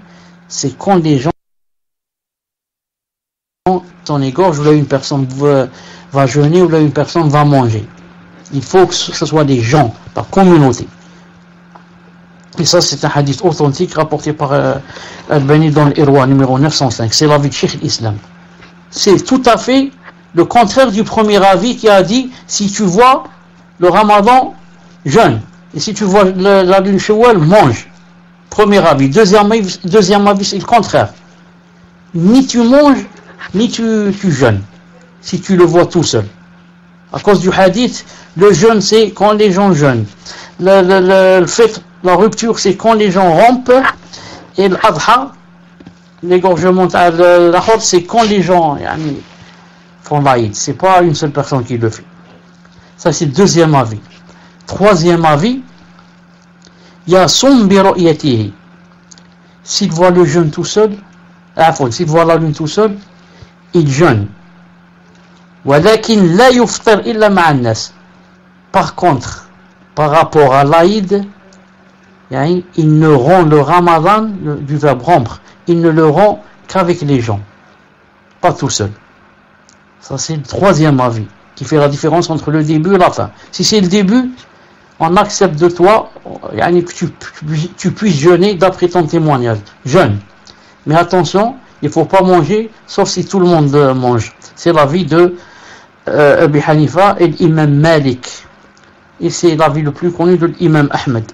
c'est quand les gens s'en égorgent, ou là une personne va jeûner, ou là une personne va manger. Il faut que ce soit des gens, par communauté. Et ça, c'est un hadith authentique rapporté par Al-Bani dans l'Irwa numéro 905. C'est l'avis de Cheikh l'Islam. C'est tout à fait le contraire du premier avis qui a dit si tu vois le Ramadan, jeûne. Et si tu vois la lune Shawwal, mange. Premier avis. Deuxième avis, c'est le contraire. Ni tu manges, ni tu jeûnes. Si tu le vois tout seul. À cause du hadith, le jeûne, c'est quand les gens jeûnent. Le fait, la rupture, c'est quand les gens rompent. Et l'adha, l'égorgement de la robe, c'est quand les gens font l'Aïd. C'est pas une seule personne qui le fait. Ça, c'est le deuxième avis. Troisième avis, il y a son bi ru'yatihi. S'il voit le jeûne tout seul, s'il voit la lune tout seul, il jeûne. ولكن لا يفطر إلا مع الناس. Par contre, par rapport à l'Aïd, il ne rend le Ramadan, du verbe rompre, il ne le rend qu'avec les gens, pas tout seul. Ça c'est le troisième avis qui fait la différence entre le début et la fin. Si c'est le début, on accepte de toi que tu puisses jeûner d'après ton témoignage. Jeûne. Mais attention, il ne faut pas manger, sauf si tout le monde mange. C'est l'avis de Abi Hanifa et l'imam Malik. Et c'est l'avis le plus connu de l'imam Ahmed.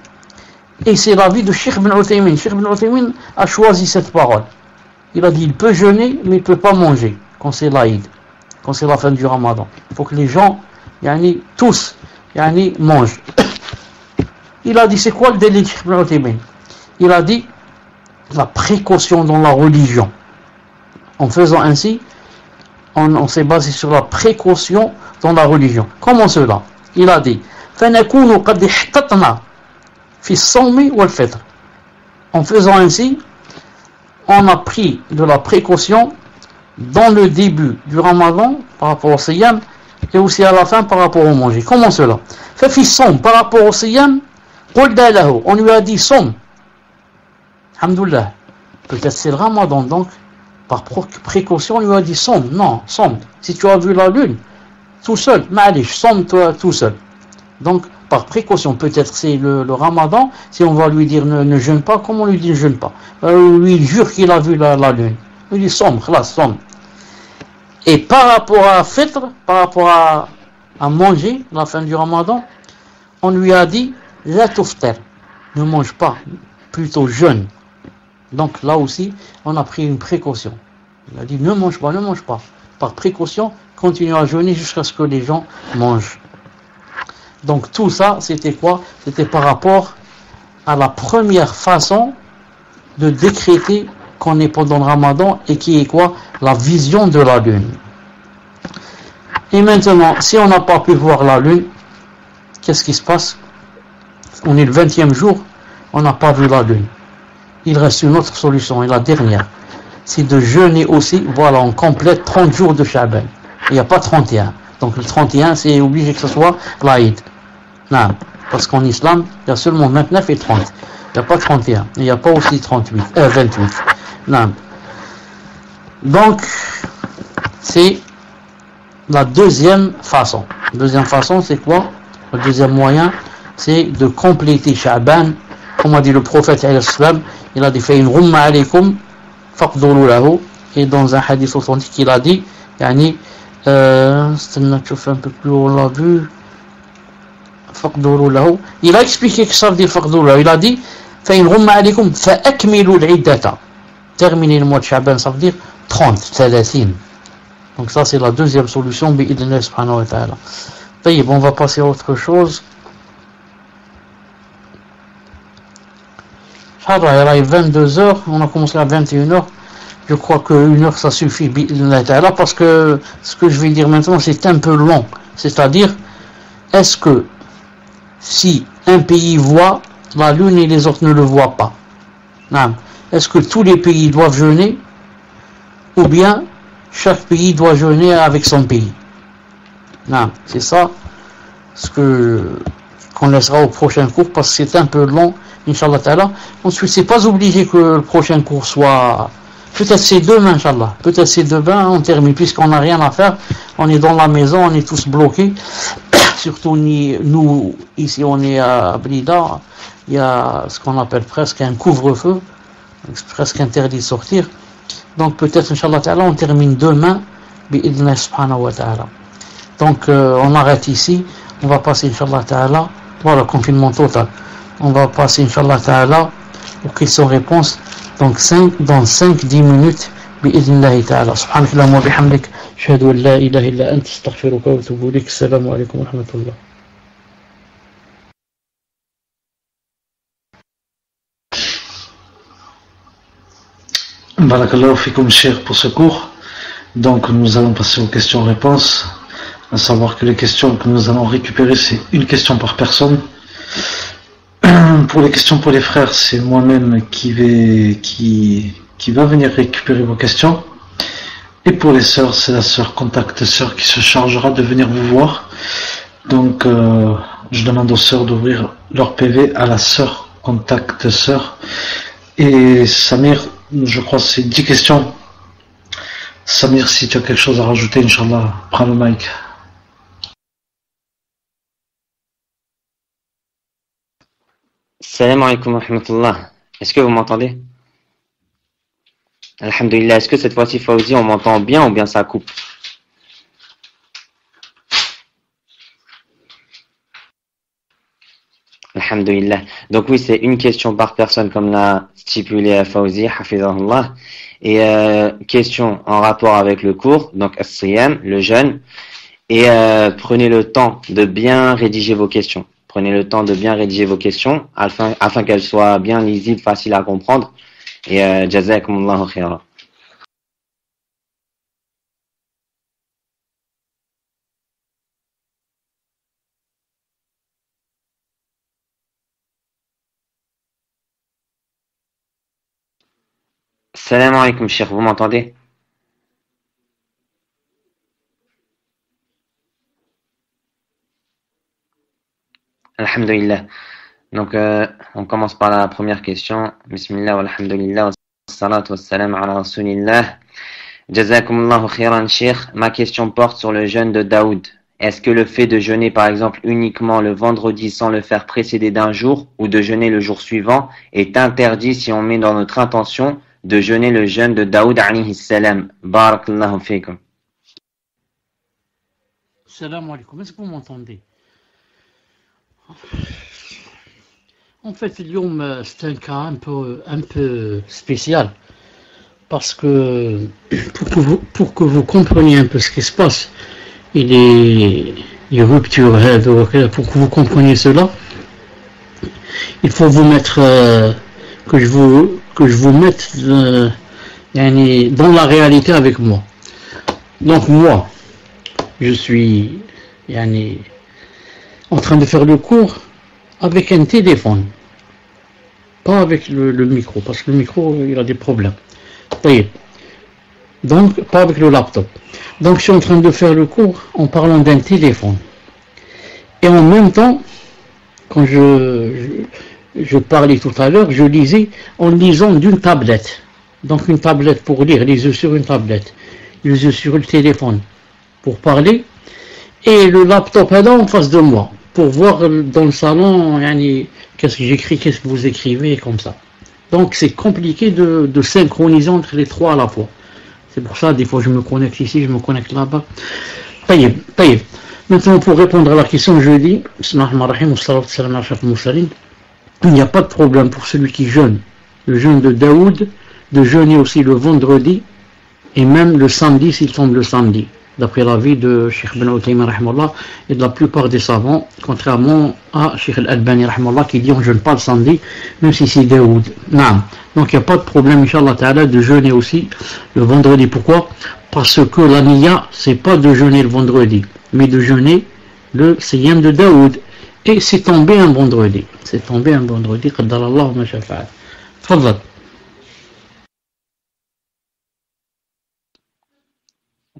Et c'est l'avis de Cheikh Ibn Uthaymin. Cheikh Ibn Uthaymin a choisi cette parole. Il a dit il peut jeûner, mais il ne peut pas manger quand c'est l'Aïd, quand c'est la fin du Ramadan. Il faut que les gens, tous, mangent. Il a dit c'est quoi le délai de Cheikh Ibn Uthaymin? Il a dit la précaution dans la religion. En faisant ainsi, on s'est basé sur la précaution dans la religion. Comment cela? Il a dit فَنَكُونُ قَدْ احْتَطْنَا فِي الصَّوْمِ وَالْفِطْرِ. En faisant ainsi, on a pris de la précaution dans le début du Ramadan par rapport au Siyam et aussi à la fin par rapport au manger. Comment cela? فَفِي الصَّوْمِ par rapport au Siyam, قُلْنَا لَهُ, on lui a dit somme. Alhamdoulilah. Peut-être c'est le Ramadan, donc par précaution, on lui a dit somme. Non, somme. Si tu as vu la lune, tout seul, ma'alish, somme toi tout seul. Donc, par précaution, peut-être c'est le Ramadan, si on va lui dire ne jeûne pas, comment on lui dit ne jeûne pas? Lui, il jure qu'il a vu la lune. Il dit somme, khlas, somme. Et par rapport à fitr, par rapport à manger, la fin du Ramadan, on lui a dit la tufter, ne mange pas, plutôt jeûne. Donc là aussi, on a pris une précaution. Il a dit ne mange pas, ne mange pas. Par précaution, continue à jeûner jusqu'à ce que les gens mangent. Donc tout ça, c'était quoi? C'était par rapport à la première façon de décréter qu'on est pendant le Ramadan et qui est quoi? La vision de la lune. Et maintenant, si on n'a pas pu voir la lune, qu'est-ce qui se passe? On est le 20e jour, on n'a pas vu la lune. Il reste une autre solution, et la dernière, c'est de jeûner aussi. Voilà, on complète 30 jours de Sha'ban. Il n'y a pas 31. Donc le 31, c'est obligé que ce soit l'Aïd. Non, parce qu'en islam, il y a seulement 29 et 30. Il n'y a pas 31. Il n'y a pas aussi 28. Non. Donc, c'est la deuxième façon. La deuxième façon, c'est quoi? Le deuxième moyen, c'est de compléter Sha'ban. Comme a dit le prophète, il a dit fait une rumma alaykum faqdulu lahu. Et dans un hadith authentique, il a dit, c'est un peu plus haut, on l'a vu. Faqdulu lahu. Il a expliqué que ça veut dire faqdulu lahu. Il a dit fait une rumma alaykum fa akmilu al-iddata. Terminer le mois de Sha'ban, ça veut dire 30, 30. Donc ça, c'est la deuxième solution, bi'idhnillah subhanahu wa ta'ala. Taïb, on va passer à autre chose. Il arrive 22h, on a commencé à 21h. Je crois que 1 heure ça suffit, parce que ce que je vais dire maintenant c'est un peu long. C'est-à-dire, est-ce que si un pays voit la lune et les autres ne le voient pas, est-ce que tous les pays doivent jeûner, ou bien chaque pays doit jeûner avec son pays? C'est ça ce qu'on laissera au prochain cours, parce que c'est un peu long. Inch'Allah ta'ala. Ensuite, c'est pas obligé que le prochain cours soit... Peut-être c'est demain, Inch'Allah. Peut-être c'est demain, on termine, puisqu'on n'a rien à faire. On est dans la maison, on est tous bloqués. Surtout nous, ici, on est à Blida. Il y a ce qu'on appelle presque un couvre-feu. C'est presque interdit de sortir. Donc peut-être, Inch'Allah ta'ala, on termine demain. Bi'idna subhanahu wa ta'ala. Donc on arrête ici. On va passer, Inch'Allah ta'ala. Voilà, confinement total. On va passer, Inch'Allah ta'ala, aux questions-réponses dans 5-10 minutes. Bi'idhnillahi ta'ala. Subhanakallahu wa bihamdik. Ashhadu an la ilaha illa anta astaghfiruka wa atubu ilayk. Assalamu alaykum wa rahmatullah. Barakallahu fikum, cher, pour ce cours. Donc, nous allons passer aux questions-réponses. À savoir que les questions que nous allons récupérer, c'est une question par personne. Pour les questions pour les frères, c'est moi-même qui va venir récupérer vos questions. Et pour les sœurs, c'est la sœur contact sœur qui se chargera de venir vous voir. Donc, je demande aux sœurs d'ouvrir leur PV à la sœur contact sœur. Et Samir, je crois que c'est 10 questions. Samir, si tu as quelque chose à rajouter, Inch'Allah, prends le mic. Salam alaikum wa rahmatullah. Est-ce que vous m'entendez? Alhamdulillah. Est-ce que cette fois-ci, Fawzi, on m'entend bien ou bien ça coupe? Alhamdulillah. Donc oui, c'est une question par personne comme l'a stipulé Fawzi, hafizahullah. Et question en rapport avec le cours, donc as-siyam, le jeûne. Et prenez le temps de bien rédiger vos questions. Prenez le temps de bien rédiger vos questions afin qu'elles soient bien lisibles, faciles à comprendre. Et jazakumullahu khairan. Salam alaikum, cheikh, vous m'entendez? Alhamdulillah. Donc, on commence par la première question. Bismillah walhamdulillah wa salatu wa salam ala rasulillah. Jazakumullahu khairan, cheikh. Ma question porte sur le jeûne de Daoud. Est-ce que le fait de jeûner par exemple uniquement le vendredi sans le faire précéder d'un jour ou de jeûner le jour suivant est interdit si on met dans notre intention de jeûner le jeûne de Daoud alayhi salam? Barakallahu fikum. Salam alaikum, est-ce que vous m'entendez? En fait, l'yom, c'est un cas un peu spécial parce que pour que vous compreniez un peu ce qui se passe et les ruptures, pour que vous compreniez cela, il faut vous mettre que je vous mette dans la réalité avec moi. Donc moi, je suis en train de faire le cours avec un téléphone, pas avec le micro, parce que le micro il a des problèmes. Oui. Donc pas avec le laptop. Donc je suis en train de faire le cours en parlant d'un téléphone. Et en même temps, quand je parlais tout à l'heure, je lisais en lisant d'une tablette. Donc une tablette pour lire, les yeux sur une tablette, les yeux sur le téléphone pour parler, et le laptop là en face de moi, pour voir dans le salon qu'est-ce que j'écris, qu'est-ce que vous écrivez, comme ça. Donc c'est compliqué de synchroniser entre les trois à la fois. C'est pour ça, des fois je me connecte ici, je me connecte là-bas. Taïeb. Maintenant, pour répondre à la question, je dis, il n'y a pas de problème pour celui qui jeûne. Le jeûne de Daoud, de jeûner aussi le vendredi, et même le samedi s'il tombe le samedi. D'après l'avis de Cheikh Ibn Uthaymin et de la plupart des savants, contrairement à Cheikh Al-Albani qui dit on ne jeûne pas le samedi, même si c'est Daoud. Non. Donc il n'y a pas de problème, Inch'Allah Ta'ala, de jeûner aussi le vendredi. Pourquoi? Parce que la niya, c'est pas de jeûner le vendredi, mais de jeûner le siyam de Daoud. Et c'est tombé un vendredi. C'est tombé un vendredi. Qaddarallahu ma shafa'al. Tfadhal.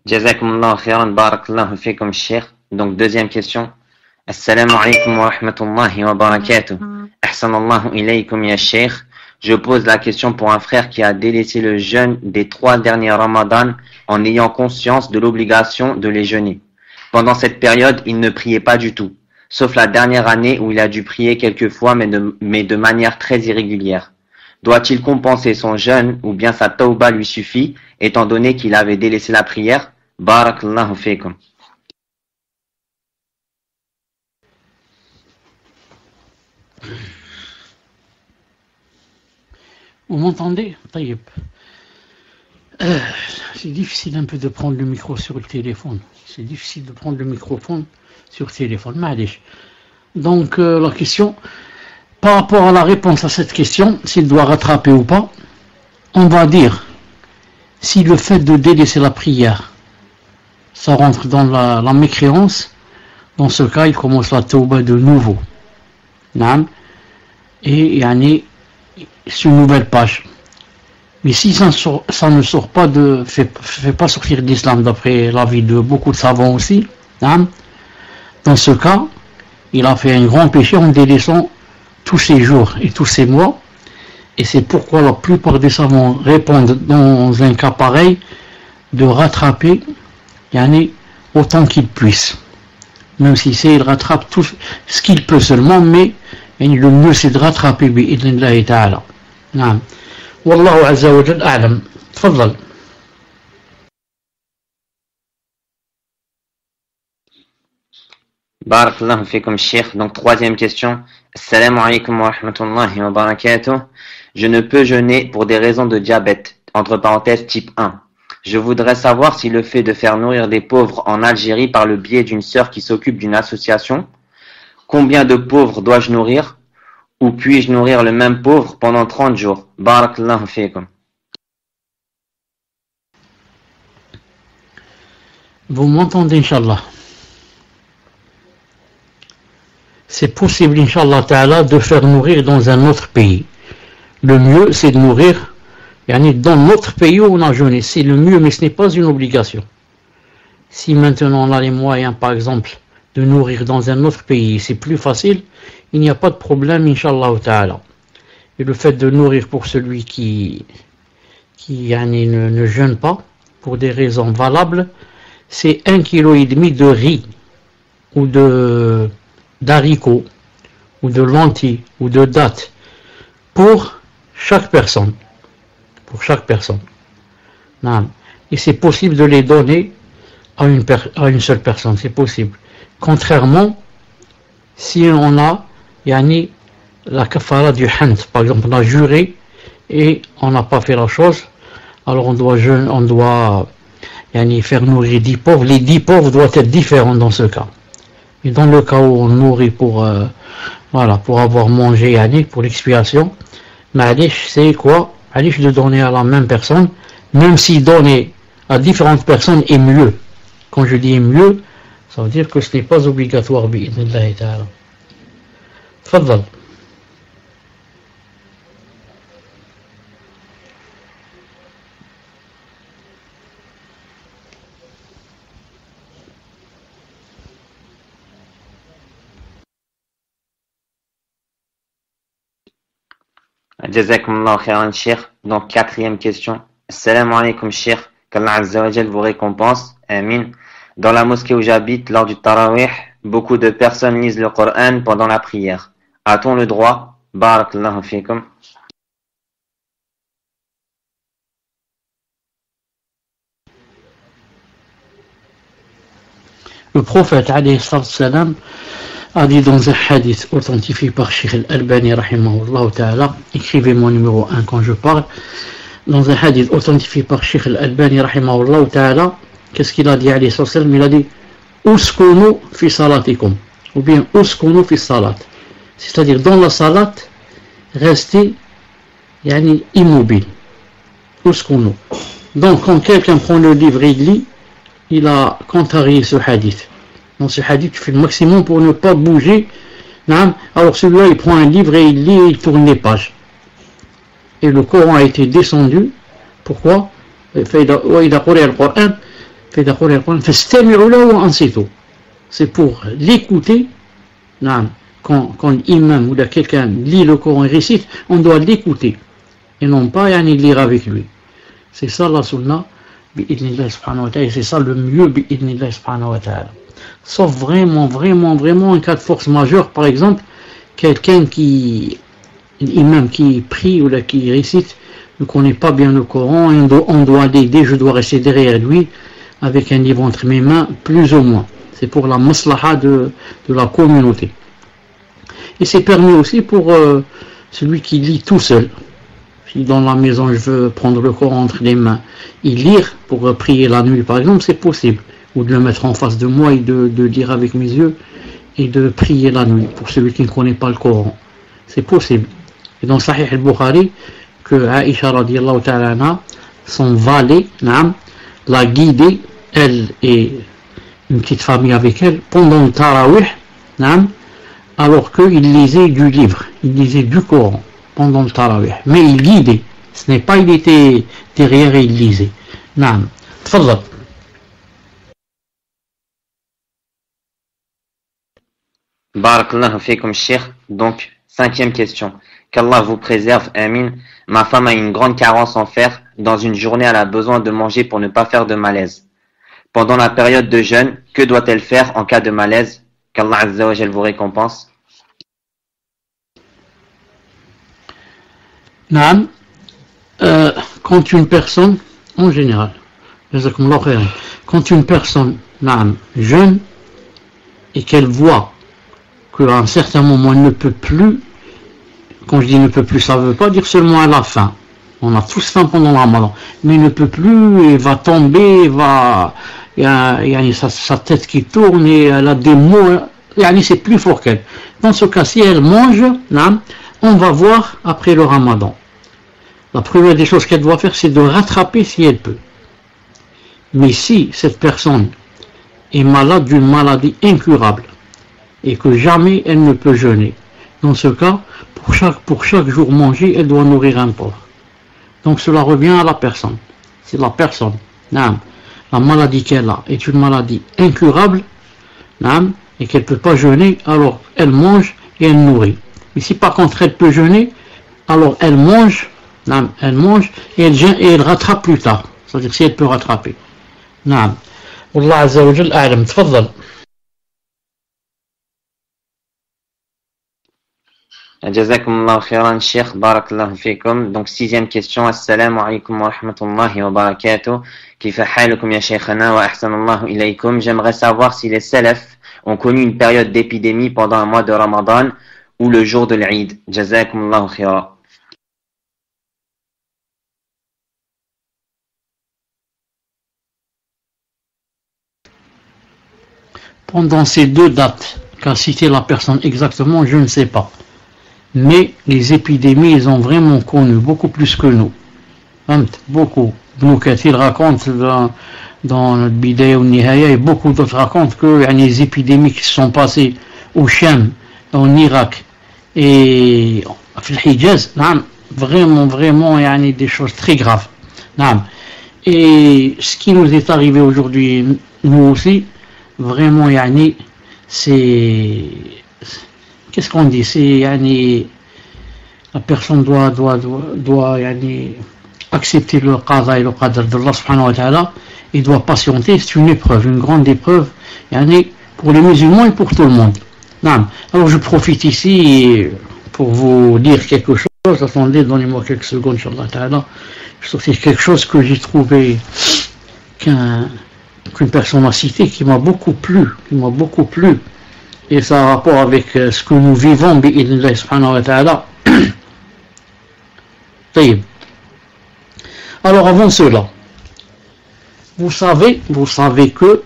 Jazakumullahu khairan, barakallahu fikum, cheikh. Donc, deuxième question. Assalamu alaikum wa rahmatullahi wa barakatuh. Ahsanallahu ilaykum ya cheikh. Je pose la question pour un frère qui a délaissé le jeûne des 3 derniers Ramadan en ayant conscience de l'obligation de les jeûner. Pendant cette période, il ne priait pas du tout, sauf la dernière année où il a dû prier quelques fois, mais de manière très irrégulière. Doit-il compenser son jeûne ou bien sa tauba lui suffit, étant donné qu'il avait délaissé la prière? Barakallahu fikum. Vous m'entendez? Taïeb. C'est difficile un peu de prendre le micro sur le téléphone. C'est difficile de prendre le microphone sur le téléphone. Ma'alish. Donc la question, par rapport à la réponse à cette question, s'il doit rattraper ou pas, on va dire, si le fait de délaisser la prière, ça rentre dans la mécréance, dans ce cas, il commence la tauba de nouveau. Et c'est une nouvelle page. Mais si ça ne sort pas fait pas sortir de l'islam, d'après l'avis de beaucoup de savants aussi, dans ce cas, il a fait un grand péché en délaissant tous ces jours et tous ces mois. Et c'est pourquoi la plupart des savants répondent dans un cas pareil de rattraper autant qu'il puisse. Même si il rattrape tout ce qu'il peut seulement, mais le mieux c'est de rattraper bi'idhnillahi ta'ala. Naam. Wallahu azza wa jalla a'lam. Tfaddal. Barakallahu fikum, cheikh. Donc, troisième question. Assalamu alaikum wa rahmatullahi wa barakatuh. Je ne peux jeûner pour des raisons de diabète, entre parenthèses type 1. Je voudrais savoir si le fait de faire nourrir des pauvres en Algérie par le biais d'une sœur qui s'occupe d'une association, combien de pauvres dois-je nourrir ou puis-je nourrir le même pauvre pendant 30 jours? Barakallahu fikum. Vous m'entendez, Inch'Allah? C'est possible, Inch'Allah Ta'ala, de faire nourrir dans un autre pays. Le mieux, c'est de nourrir dans notre pays où on a jeûné. C'est le mieux, mais ce n'est pas une obligation. Si maintenant on a les moyens, par exemple, de nourrir dans un autre pays, c'est plus facile, il n'y a pas de problème, Inch'Allah Ta'ala. Et le fait de nourrir pour celui qui ne jeûne pas, pour des raisons valables, c'est 1,5 kg de riz, ou d'haricots, ou de lentilles, ou de dattes, pour chaque personne. Pour chaque personne. Non. Et c'est possible de les donner à une seule personne, c'est possible. Contrairement, si on a la kafara du hant, par exemple, on a juré et on n'a pas fait la chose, alors on doit faire nourrir 10 pauvres. Les 10 pauvres doivent être différents dans ce cas. Et dans le cas où on nourrit pour avoir mangé, pour l'expiation, ma'alish, c'est quoi? Ma'alish de donner à la même personne, même si donner à différentes personnes est mieux. Quand je dis mieux, ça veut dire que ce n'est pas obligatoire, bi'idhnillahi ta'ala. Tfaddal. Jazakumullahu khairan, Cheikh. Donc, 4e question. Assalamu alaikum, Cheikh. Qu'Allah Azza wa Jal vous récompense. Amin. Dans la mosquée où j'habite, lors du tarawih, beaucoup de personnes lisent le Coran pendant la prière. A-t-on le droit? Barakallahu fikum. Le prophète, alayhi salam, a dit dans un hadith authentifié par Cheikh Al-Albani, rahimahullah ta'ala, écrivez mon numéro 1 quand je parle, dans un hadith authentifié par Cheikh Al-Albani, rahimahullah ta'ala, qu'est-ce qu'il a dit, alayhi salam? Il a dit uskunu fi salatikum, ou bien uskunu fi salat, c'est-à-dire dans la salat, restez immobile. Uskunu. Donc quand quelqu'un prend le livre et il lit, il a contrarié ce hadith. Dans ce hadith, tu fais le maximum pour ne pas bouger. Alors celui-là, il prend un livre et il lit et il tourne les pages. Et le Coran a été descendu. Pourquoi? C'est pour l'écouter. Quand l'imam ou quelqu'un lit le Coran et récite, on doit l'écouter. Et non pas lire avec lui. C'est ça la sunna. Et c'est ça le mieux. Sauf vraiment un cas de force majeure, par exemple, quelqu'un l'imam qui prie ou qui récite ne connaît pas bien le Coran, et on doit l'aider, je dois rester derrière lui avec un livre entre mes mains, plus ou moins. C'est pour la maslaha de la communauté. Et c'est permis aussi pour celui qui lit tout seul. Si dans la maison je veux prendre le Coran entre les mains et lire pour prier la nuit, par exemple, c'est possible. Ou de le mettre en face de moi et de lire avec mes yeux et de prier la nuit pour celui qui ne connaît pas le Coran. C'est possible. Et dans Sahih al-Bukhari, que Aïcha radiyallahu ta'ala anha, son valet, l'a guidé, elle et une petite famille avec elle, pendant le tarawih, alors qu'il lisait du livre, il lisait du Coran pendant le tarawih. Mais il guidait, ce n'est pas il était derrière et il lisait. Tfadal. Barakallahu fikum, Cheikh. Donc, 5e question. Qu'Allah vous préserve, amin. Ma femme a une grande carence en fer. Dans une journée, elle a besoin de manger pour ne pas faire de malaise. Pendant la période de jeûne, que doit-elle faire en cas de malaise? Qu'Allah Azza wa Jal vous récompense. Quand une personne, en général, quand une personne jeûne et qu'elle voit qu'à un certain moment, elle ne peut plus. Quand je dis ne peut plus, ça ne veut pas dire seulement à la fin. On a tous faim pendant le ramadan. Mais il ne peut plus, il va tomber, il y a sa tête qui tourne et elle a des mots. C'est plus fort qu'elle. Dans ce cas, si elle mange, on va voir après le ramadan. La première des choses qu'elle doit faire, c'est de rattraper si elle peut. Mais si cette personne est malade d'une maladie incurable et que jamais elle ne peut jeûner, dans ce cas, pour chaque jour mangé, elle doit nourrir un porc. Donc cela revient à la personne. Si la personne, la maladie qu'elle a est une maladie incurable, et qu'elle ne peut pas jeûner, alors elle mange et elle nourrit. Mais si par contre elle peut jeûner, alors elle mange et elle rattrape plus tard. C'est-à-dire si elle peut rattraper. Wallah Azza wa Jal a'lam. Tfaddal. Jazakumullahu khairan, Cheikh, barakallahu fikum. Donc, 6e question. Assalamu alaikum wa rahmatullahi wa barakatuh. Kifa halukum ya shaykhana wa ahsanallahu ilaykum. J'aimerais savoir si les salafs ont connu une période d'épidémie pendant un mois de Ramadan ou le jour de l'Eid. Jazakumullahu khairan. Pendant ces deux dates qu'a cité la personne exactement, je ne sais pas. Mais les épidémies, ils ont vraiment connu beaucoup plus que nous. Beaucoup. Ibn Kathir raconte dans le Bidaya ou Nihaya, et beaucoup d'autres racontent que les épidémies qui se sont passées au Sham, en Irak et à Hijaz, vraiment des choses très graves. Et ce qui nous est arrivé aujourd'hui, nous aussi, vraiment, c'est... Qu'est-ce qu'on dit? C'est la personne doit accepter le qada et le qadr d'Allah subhanahu wa ta'ala. Il doit patienter. C'est une épreuve, une grande épreuve pour les musulmans et pour tout le monde. Alors je profite ici pour vous dire quelque chose. Attendez, donnez-moi quelques secondes, inshallah ta'ala. Je trouve que c'est quelque chose que j'ai trouvé qu'une personne a cité qui m'a beaucoup plu. Et ça a rapport avec ce que nous vivons, bi'idhnillah subhanahu wa ta'ala. Alors avant cela, vous savez que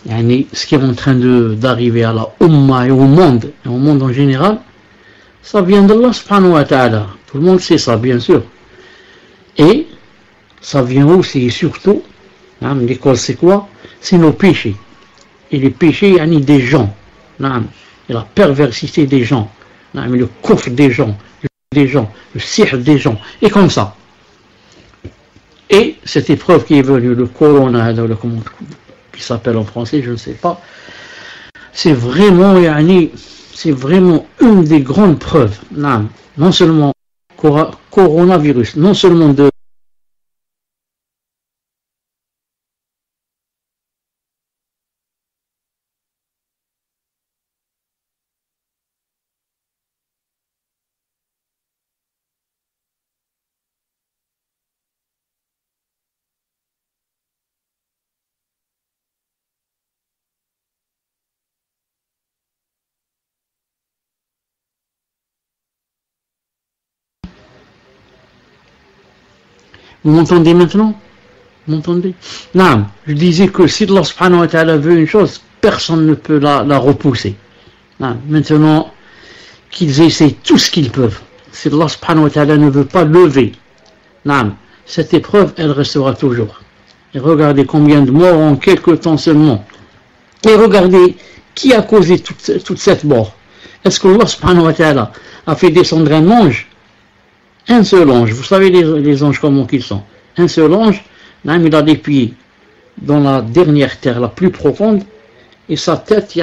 ce qui est en train d'arriver à la Ummah et au monde en général, ça vient d'Allah subhanahu wa ta'ala. Tout le monde sait ça, bien sûr. Et ça vient aussi et surtout, l'école c'est quoi? C'est nos péchés. Et les péchés, des gens. Et la perversité des gens, le kufr des gens, le sihr des gens, et comme ça. Et cette épreuve qui est venue, le corona, qui s'appelle en français, je ne sais pas, c'est vraiment une des grandes preuves, non seulement coronavirus, non seulement de Vous m'entendez maintenant? Vous m'entendez? Non, je disais que si Allah subhanahu wa ta'ala veut une chose, personne ne peut la repousser. Non, maintenant, qu'ils essayent tout ce qu'ils peuvent. Si Allah subhanahu wa ta'ala ne veut pas lever, non, cette épreuve, elle restera toujours. Et regardez combien de morts en quelques temps seulement. Et regardez qui a causé toute cette mort. Est-ce que Allah subhanahu wa ta'ala a fait descendre un ange? Un seul ange, vous savez les anges comment qu'ils sont. Un seul ange, il a des pieds dans la dernière terre, la plus profonde, et sa tête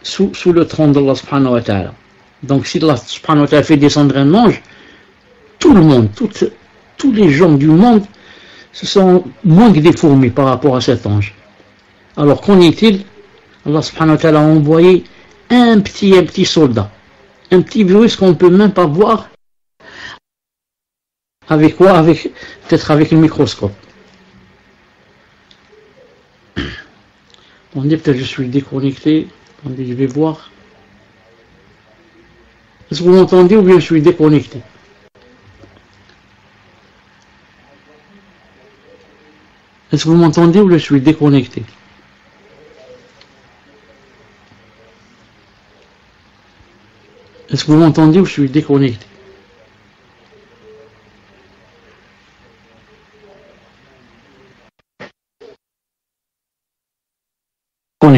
sous le trône d'Allah subhanahu wa ta'ala. Donc si Allah subhanahu wa ta'ala fait descendre un ange, tout le monde, tous les gens du monde se sont moins que des fourmis par rapport à cet ange. Alors qu'en est-il? Allah subhanahu wa ta'ala a envoyé un petit soldat, un petit virus qu'on ne peut même pas voir. Avec quoi? Peut-être avec le microscope. Attendez, peut-être je suis déconnecté. Attendez, je vais voir. Est-ce que vous m'entendez ou bien je suis déconnecté? Est-ce que vous m'entendez ou bien je suis déconnecté? Est-ce que vous m'entendez ou je suis déconnecté?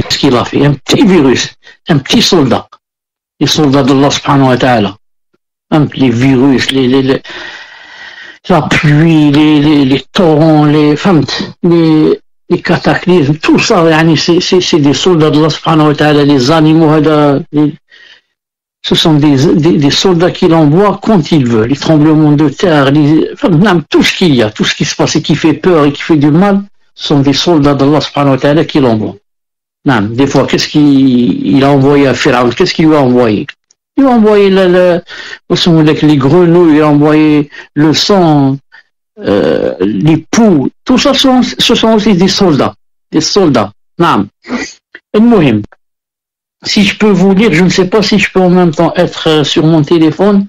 Ce qu'il a fait, un petit virus, un petit soldat, les soldats d'Allah subhanahu wa ta'ala, les virus, la pluie, les torrents, les cataclysmes, tout ça, c'est des soldats d'Allah subhanahu wa ta'ala, les animaux, ce sont des soldats qu'il envoie quand il veut, les tremblements de terre, tout ce qu'il y a, tout ce qui se passe et qui fait peur et qui fait du mal, ce sont des soldats d'Allah subhanahu wa ta'ala qu'il envoie. Non, des fois, qu'est-ce qu'il a envoyé à Pharaon? Qu'est-ce qu'il lui a envoyé? Il a envoyé les grenouilles, il a envoyé le sang, les poux. Tout ça, ce sont aussi des soldats. Des soldats. Non. Al-Muhim. Si je peux vous lire, je ne sais pas si je peux en même temps être sur mon téléphone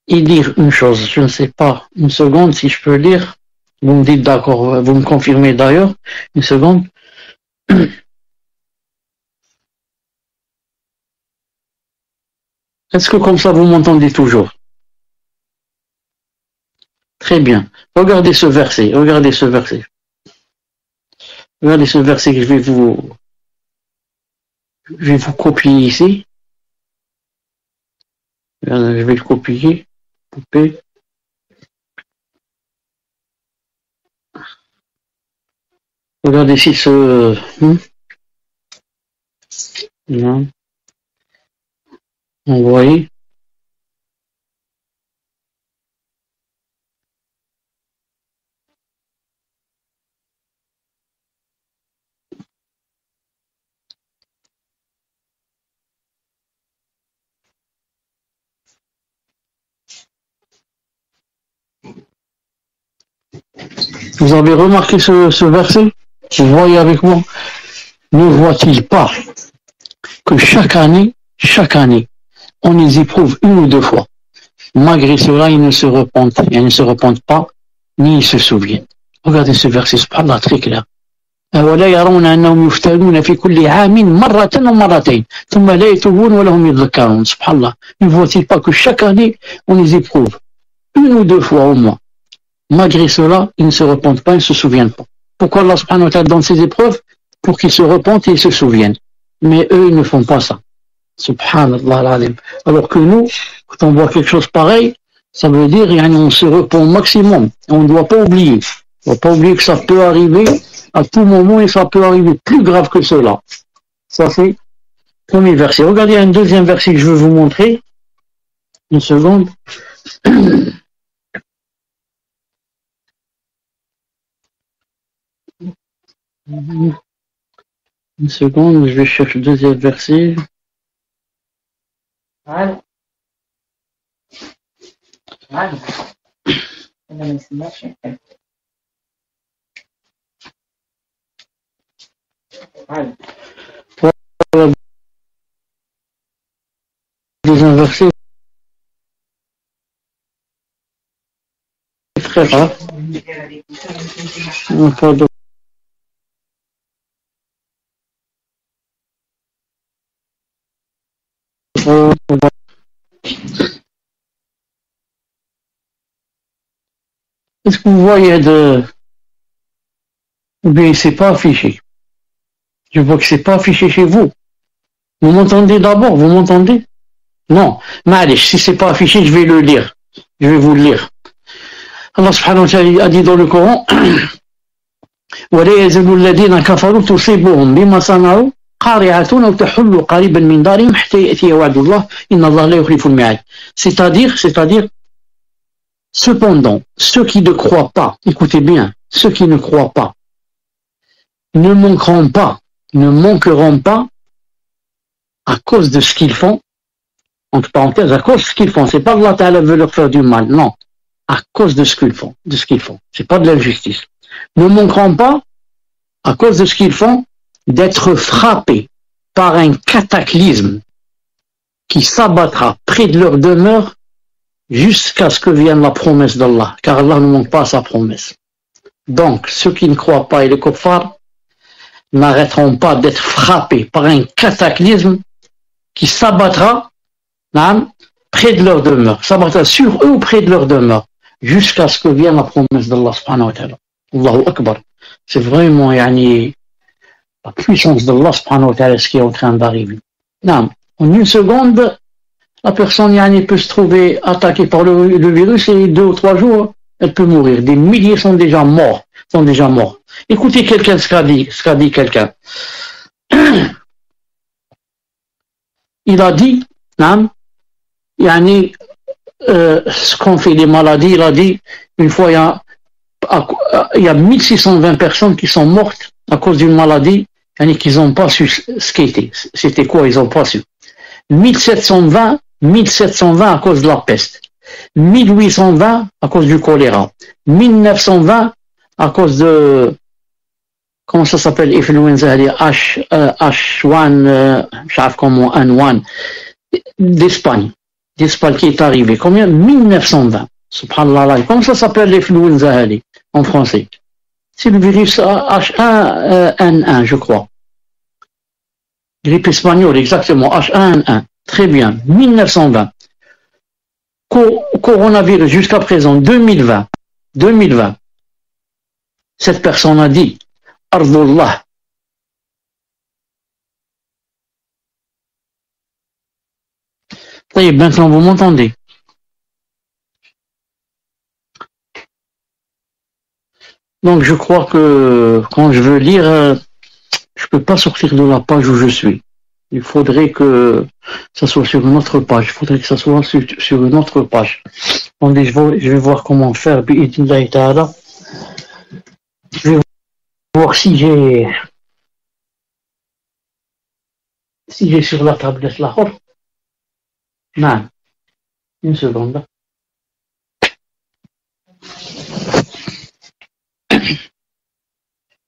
et lire une chose. Je ne sais pas. Une seconde, si je peux lire. Vous me dites d'accord, vous me confirmez d'ailleurs. Une seconde. Est-ce que comme ça vous m'entendez toujours? Très bien. Regardez ce verset. Regardez ce verset. Regardez ce verset que je vais vous copier ici. Je vais le copier. Couper. Regardez ici ce... Non. Envoyer. Vous avez remarqué ce verset? Vous voyez avec moi? Ne voit-il pas que chaque année, on les éprouve une ou deux fois. Malgré cela, ils ne se repentent pas, ni ils se souviennent. Regardez ce verset, subhanallah, très clair. ولا يرون أنهم يفتنون في كل عام مرة ومرتين ثم لا يتوبون ولا هم يذكرون. Subhanallah. Ne voit-il pas que chaque année, on les éprouve une ou deux fois au moins. Malgré cela, ils ne se repentent pas, ils ne se souviennent pas. Pourquoi Allah subhanahu wa ta'ala donne ces épreuves? Pour qu'ils se repentent et ils se souviennent. Mais eux, ils ne font pas ça. Subhanallah al-Azim. Alors que nous, quand on voit quelque chose pareil, ça veut dire on se repent au maximum. On ne doit pas oublier. On ne doit pas oublier que ça peut arriver à tout moment et ça peut arriver plus grave que cela. Ça c'est le premier verset. Regardez un deuxième verset que je veux vous montrer. Une seconde. Une seconde, je vais chercher le deuxième verset. Vale. Deuxième verset. Très rare. Est-ce que vous voyez ou bien c'est pas affiché? Je vois que c'est pas affiché chez vous. Vous m'entendez d'abord? Vous m'entendez? Non. Mais si c'est pas affiché, je vais le lire. Je vais vous le lire. Allah subhanahu wa ta'ala a dit dans le Coran وَلَا يَزَلُ الَّذِينَ كَفَرُوا تُصِيبُهُم بِمَا صَنَعُوا قَارِعَةٌ أَوْ تَحُلُّ قَرِيبًا مِنْ دَارِهِمْ حَتَّى يَأْتِيَ وَعْدُ اللَّهِ إِنَّ اللَّهَ لَا يُخْلِفُ الْمِيعَادَ. C'est-à-dire, cependant, ceux qui ne croient pas, écoutez bien, ceux qui ne croient pas, ne manqueront pas à cause de ce qu'ils font, entre parenthèses, à cause de ce qu'ils font. C'est pas que Allah Ta'ala veut leur faire du mal, non. À cause de ce qu'ils font, C'est pas de l'injustice. Ne manqueront pas, à cause de ce qu'ils font, d'être frappés par un cataclysme qui s'abattra près de leur demeure jusqu'à ce que vienne la promesse d'Allah, car Allah ne manque pas à sa promesse. Donc, ceux qui ne croient pas et les kuffars n'arrêteront pas d'être frappés par un cataclysme qui s'abattra près de leur demeure, s'abattra sur eux ou près de leur demeure, jusqu'à ce que vienne la promesse d'Allah subhanahu wa ta'ala. Allahu Akbar. C'est vraiment la puissance d'Allah subhanahu wa ta'ala, ce qui est en train d'arriver. En une seconde, la personne peut se trouver attaquée par le virus et 2 ou 3 jours, elle peut mourir. Des milliers sont déjà morts. Écoutez ce qu'a dit quelqu'un. Il a dit, ce qu'on fait des maladies, il a dit, une fois il y a 1620 personnes qui sont mortes à cause d'une maladie, qu'ils n'ont pas su skater. C'était quoi, ils n'ont pas su. 1720 à cause de la peste. 1820 à cause du choléra. 1920 à cause de, comment ça s'appelle, influenza, H1, je sais comment, N1, d'Espagne qui est arrivé. Combien? 1920. Subhanallah. Comment ça s'appelle l'influenza en français? C'est le virus H1N1, je crois. Grippe espagnole, exactement, H1N1. Très bien. 1920. Coronavirus jusqu'à présent, 2020. Cette personne a dit, Ardullah. Maintenant vous m'entendez. Donc je crois que quand je veux lire, je peux pas sortir de la page où je suis. Il faudrait que ça soit sur une autre page. Donc je vais voir comment faire. Je vais voir si j'ai sur la tablette là. Non. Une seconde.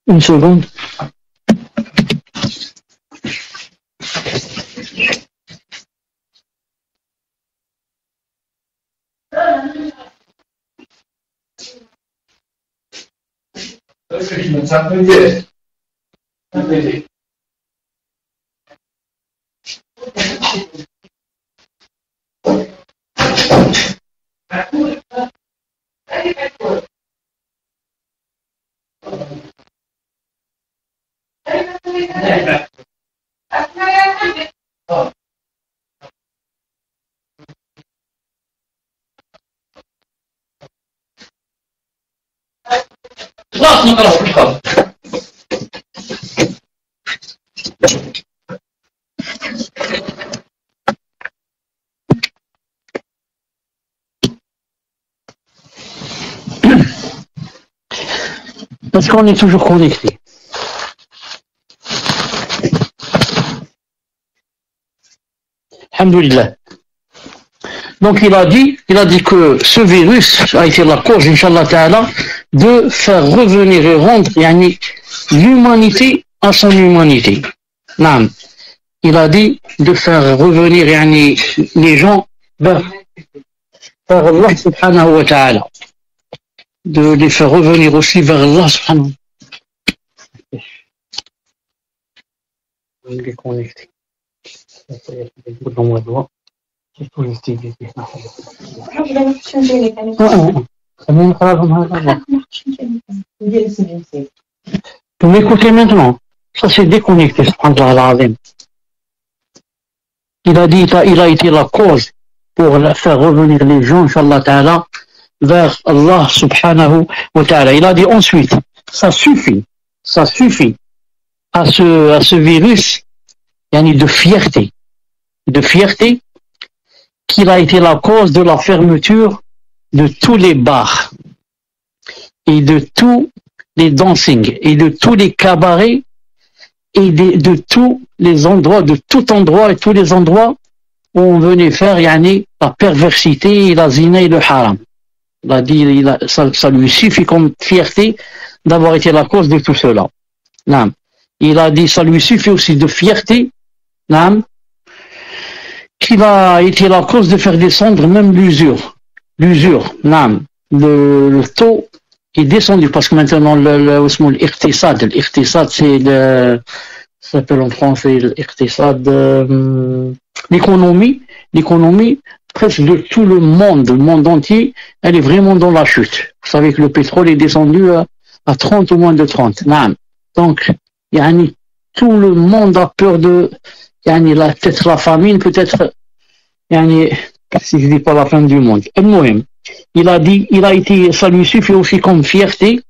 Une seconde. Parce qu'on est toujours connecté. Alhamdulillah. Donc il a dit que ce virus a été la cause, Inch'Allah Ta'ala, de faire revenir et rendre l'humanité à son humanité. Non. Il a dit de faire revenir les gens vers Allah subhanahu wa ta'ala. De les faire revenir aussi vers Allah subhanahu wa ta'ala. Il est connecté. Vous m'écoutez maintenant? Ça c'est déconnecté, subhanallah al-azim. Il a dit, il a été la cause pour faire revenir les gens, Inch'Allah Ta'ala, vers Allah subhanahu wa ta'ala. Il a dit ensuite, ça suffit à ce virus, de fierté, qu'il a été la cause de la fermeture de tous les bars et de tous les dancing et de tous les cabarets et de tous les endroits, de tout endroit et tous les endroits où on venait faire la perversité et la zina et le haram. Il a dit, ça lui suffit comme fierté d'avoir été la cause de tout cela. Il a dit, ça lui suffit aussi de fierté, qu'il a été la cause de faire descendre même l'usure. L'usure, le taux est descendu parce que maintenant l'irtisad, c'est ça s'appelle en français l'irtisad, l'économie presque de tout le monde entier, elle est vraiment dans la chute. Vous savez que le pétrole est descendu à 30 ou moins de 30. Donc, tout le monde a peur de, peut-être la famine, peut-être, si je dis pas la fin du monde. Il a été, ça lui suffit aussi comme fierté,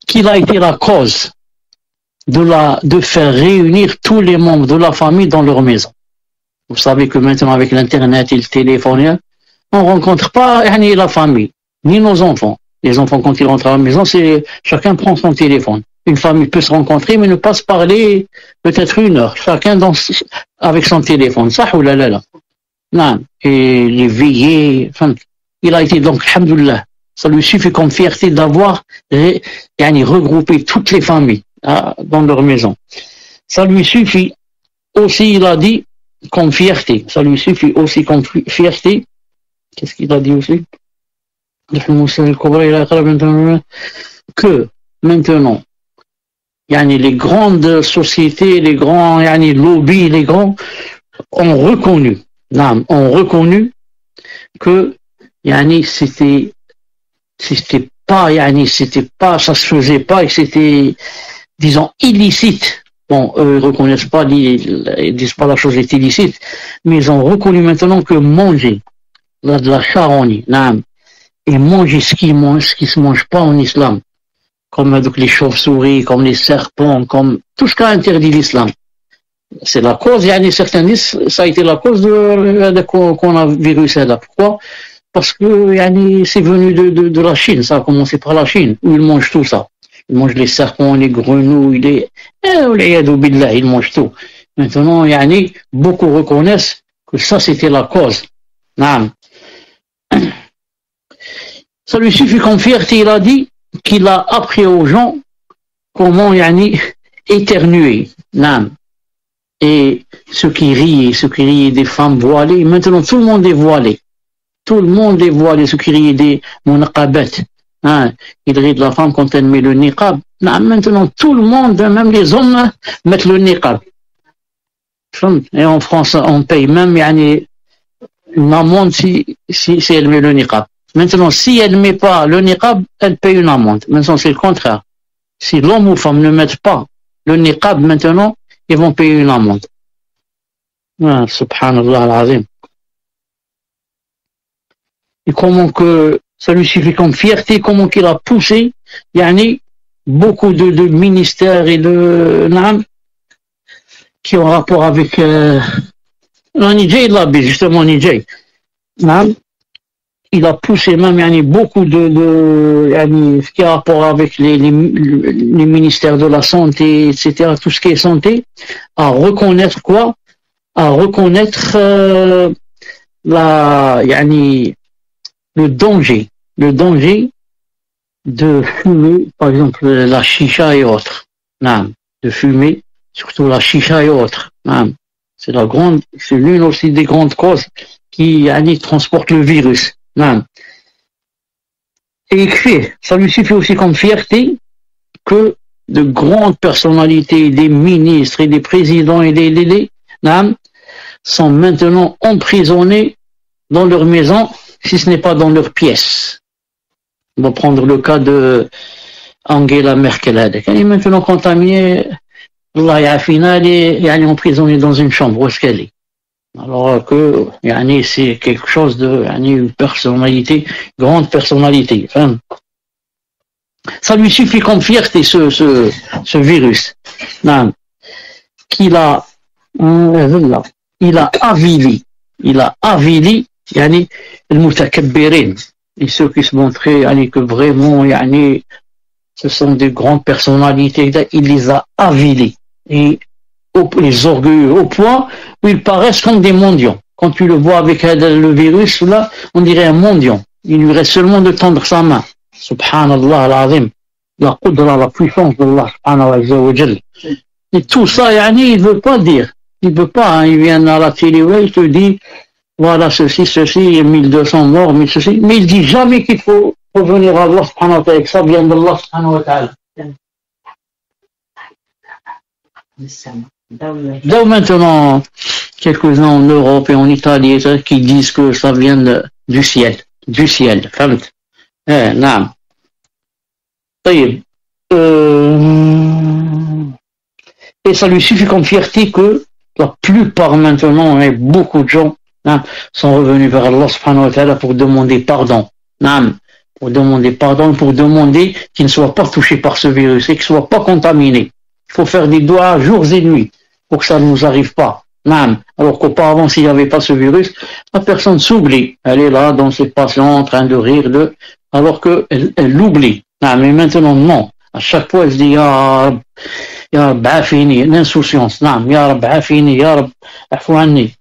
qu'il a été la cause de faire réunir tous les membres de la famille dans leur maison. Vous savez que maintenant avec l'internet et le téléphone, on rencontre pas la famille, ni nos enfants. Les enfants quand ils rentrent à la maison, chacun prend son téléphone. Une famille peut se rencontrer mais ne pas se parler peut-être 1 heure, chacun avec son téléphone. Ça ou là. Non. Et les veillées, il a été donc, alhamdoulilah, ça lui suffit comme fierté d'avoir regroupé toutes les familles dans leur maison. Ça lui suffit aussi, il a dit, comme fierté. Ça lui suffit aussi comme fierté. Qu'est-ce qu'il a dit aussi? Que maintenant, les grandes sociétés, les grands lobbies, les grands ont reconnu que c'était pas, ça se faisait pas et que c'était, disons, illicite. Bon, eux, ils reconnaissent pas, ils disent pas la chose est illicite, mais ils ont reconnu maintenant que manger de la charogne, et manger ce qui se mange pas en islam, comme donc les chauves-souris, comme les serpents, comme tout ce qu'a interdit l'islam. C'est la cause, certains disent, ça a été la cause de coronavirus là. Pourquoi? Parce que c'est venu de la Chine, ça a commencé par la Chine, où ils mangent tout ça. Ils mangent les serpents, les grenouilles, ils mangent tout. Maintenant, beaucoup reconnaissent que ça c'était la cause. Ça lui suffit comme fierté, il a dit qu'il a appris aux gens comment éternuer. Et ceux qui riaient des femmes voilées, maintenant tout le monde est voilé. Tout le monde est voilé, ceux qui riaient des munaqabat. Ils rient de la femme quand elle met le niqab. Maintenant tout le monde, même les hommes, mettent le niqab. Et en France, on paye même une amende si elle met le niqab. Maintenant, si elle ne met pas le niqab, elle paye une amende. Maintenant, c'est le contraire. Si l'homme ou femme ne mettent pas le niqab maintenant, ils vont payer une amende. Subhanallah al-Azim. Et comment que ça lui suffit comme fierté, comment qu'il a poussé, beaucoup de ministères et de qui ont rapport avec la Niger, justement Niger. Il a poussé même beaucoup ce qui a rapport avec les ministères de la santé, etc., tout ce qui est santé, à reconnaître quoi? À reconnaître le danger de fumer, par exemple la chicha et autres. De fumer, surtout la chicha et autres. C'est l'une aussi des grandes causes qui transporte le virus. Et ça lui suffit aussi comme fierté que de grandes personnalités, des ministres et des présidents et des sont maintenant emprisonnés dans leur maison, si ce n'est pas dans leur pièce. On va prendre le cas de Angela Merkel. Elle est maintenant contaminée, Allah ya'afina, elle est emprisonnée dans une chambre. Où est-ce qu'elle est? Alors que c'est quelque chose de une personnalité, grande personnalité. Ça lui suffit comme fierté ce virus. Qu'il a avili le mutakabbirin, et ceux qui se montraient que vraiment ce sont des grandes personnalités, il les a avilés et les orgueilleux au point où ils paraissent comme des mendiants. Quand tu le vois avec le virus là, on dirait un mendiant. Il lui reste seulement de tendre sa main. Subhanallah al-Azim. La qudra, la puissance d'Allah subhanahu wa jalla. Et tout ça, yani, il ne veut pas dire. Il ne veut pas, hein. Il vient à la télé, il te dit, voilà, ceci, 1200 morts, mais ceci. Mais il dit jamais qu'il faut revenir à Allah subhanahu wa ta'ala. Ça vient d'Allah subhanahu wa ta'ala. Donc maintenant, quelques-uns en Europe et en Italie qui disent que ça vient du ciel. Du ciel. فهمت؟ نعم. طيب. Et ça lui suffit comme fierté que la plupart maintenant, et beaucoup de gens, sont revenus vers Allah subhanahu wa ta'ala pour demander pardon. Pour demander pardon, pour demander qu'ils ne soient pas touchés par ce virus et qu'ils ne soient pas contaminés. Il faut faire des doigts jours et nuits pour que ça ne nous arrive pas. Alors qu'auparavant, s'il n'y avait pas ce virus, la personne s'oublie. Elle est là dans ses patients en train de rire, alors qu'elle l'oublie. Mais maintenant, non. À chaque fois, elle se dit, Ya Rab, afini, l'insouciance. Ya Rab, afini, Ya Rab, afou anni.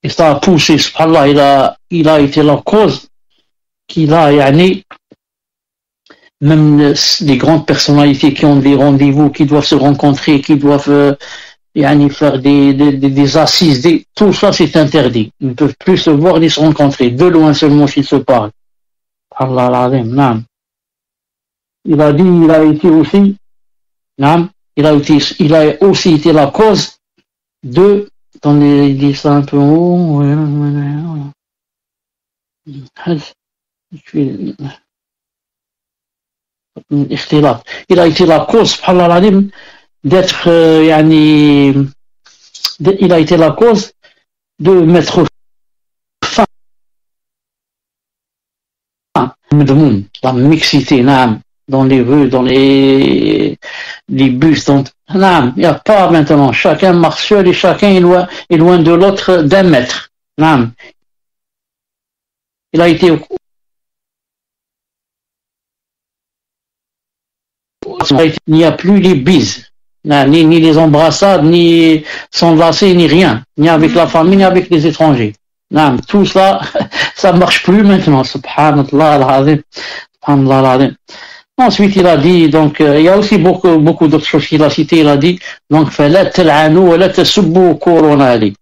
Et ça a poussé, subhanallah, il a été la cause qu'il a, même les grandes personnalités qui ont des rendez-vous, qui doivent se rencontrer, qui doivent faire des assises, tout ça c'est interdit. Ils ne peuvent plus se voir ni se rencontrer, de loin seulement s'ils se parlent. Allah al-Azim, naam. Il a dit, il a été aussi, naam, il a aussi été la cause de, attendez, il dit ça un peu haut, il a été la cause, subhanallah al-Azim, d'être, il a été la cause de mettre fin la mixité, dans les rues, dans les bus, il n'y a pas maintenant, chacun marche seul et chacun est loin de l'autre d'un mètre. Il a été il n'y a plus les bises, ni les embrassades, ni s'enlacer, ni rien, ni avec la famille, ni avec les étrangers. Tout ça, ça ne marche plus maintenant. Subhanallah al-Azim. Subhanallah al-Azim. Ensuite, il a dit, donc, il y a aussi beaucoup d'autres choses qu'il a citées. Il a dit, donc, فَلَا تَلْعَنُوا وَلَا تَسُبُّوا كُورُونَا.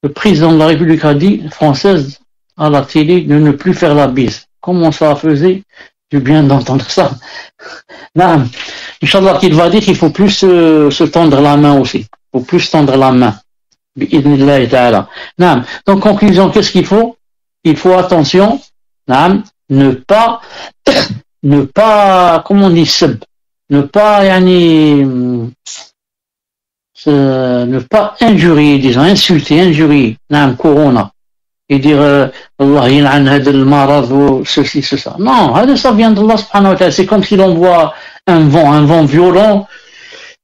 Le président de la République a dit, française, à la télé, de ne plus faire la bise. Comment ça faisait du bien d'entendre ça. Inch'Allah, qu'il va dire qu'il faut plus se tendre la main aussi. Il faut plus tendre la main. Donc, conclusion, qu'est-ce qu'il faut? Il faut, attention, ne pas, comment on dit, ne pas injurier, disons, injurier, corona. Et dire Allah yil'an hada al-marad ou ceci, ça. Non, ça vient d'Allah subhanahu wa ta'ala. C'est comme si l'on voit un vent violent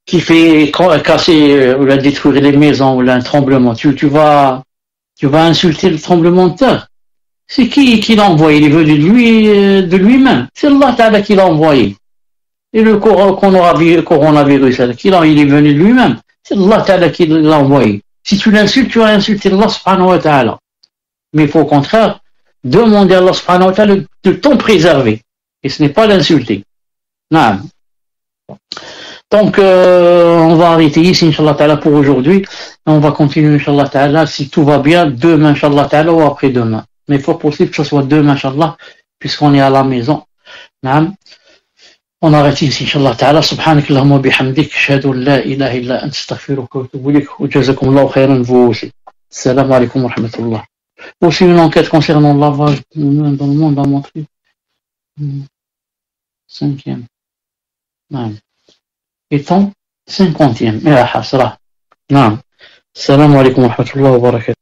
qui fait casser ou détruire les maisons ou un tremblement. Tu vas insulter le tremblement de terre. C'est qui l'a envoyé? Il est venu de lui-même. C'est Allah ta'ala qui l'a envoyé. Et le coronavirus, il est venu de lui-même. C'est Allah ta'ala qui l'a envoyé. Si tu l'insultes, tu vas insulter Allah subhanahu wa ta'ala. Mais il faut au contraire demander à Allah subhanahu wa ta'ala de t'en préserver. Et ce n'est pas l'insulter. Non. Donc, on va arrêter ici, Inch'Allah ta'ala, pour aujourd'hui. On va continuer, Inch'Allah ta'ala, si tout va bien, demain, Inch'Allah ta'ala, ou après-demain. Mais il faut possible que ce soit demain, Inch'Allah, puisqu'on est à la maison. Non. On arrête ici, Inch'Allah ta'ala. Subhanak Allahumma bihamdik. Ashhadu an la ilaha illa anta astaghfiruka wa atubu ilayk. Wa jazakumullahu khairan, vous aussi. Assalamu alaikum wa rahmatullah. Aussi une enquête concernant le lavage dans le monde a montré 5e. Étant 50e. Salam alaikum wa rahmatullahi wa barakatuh.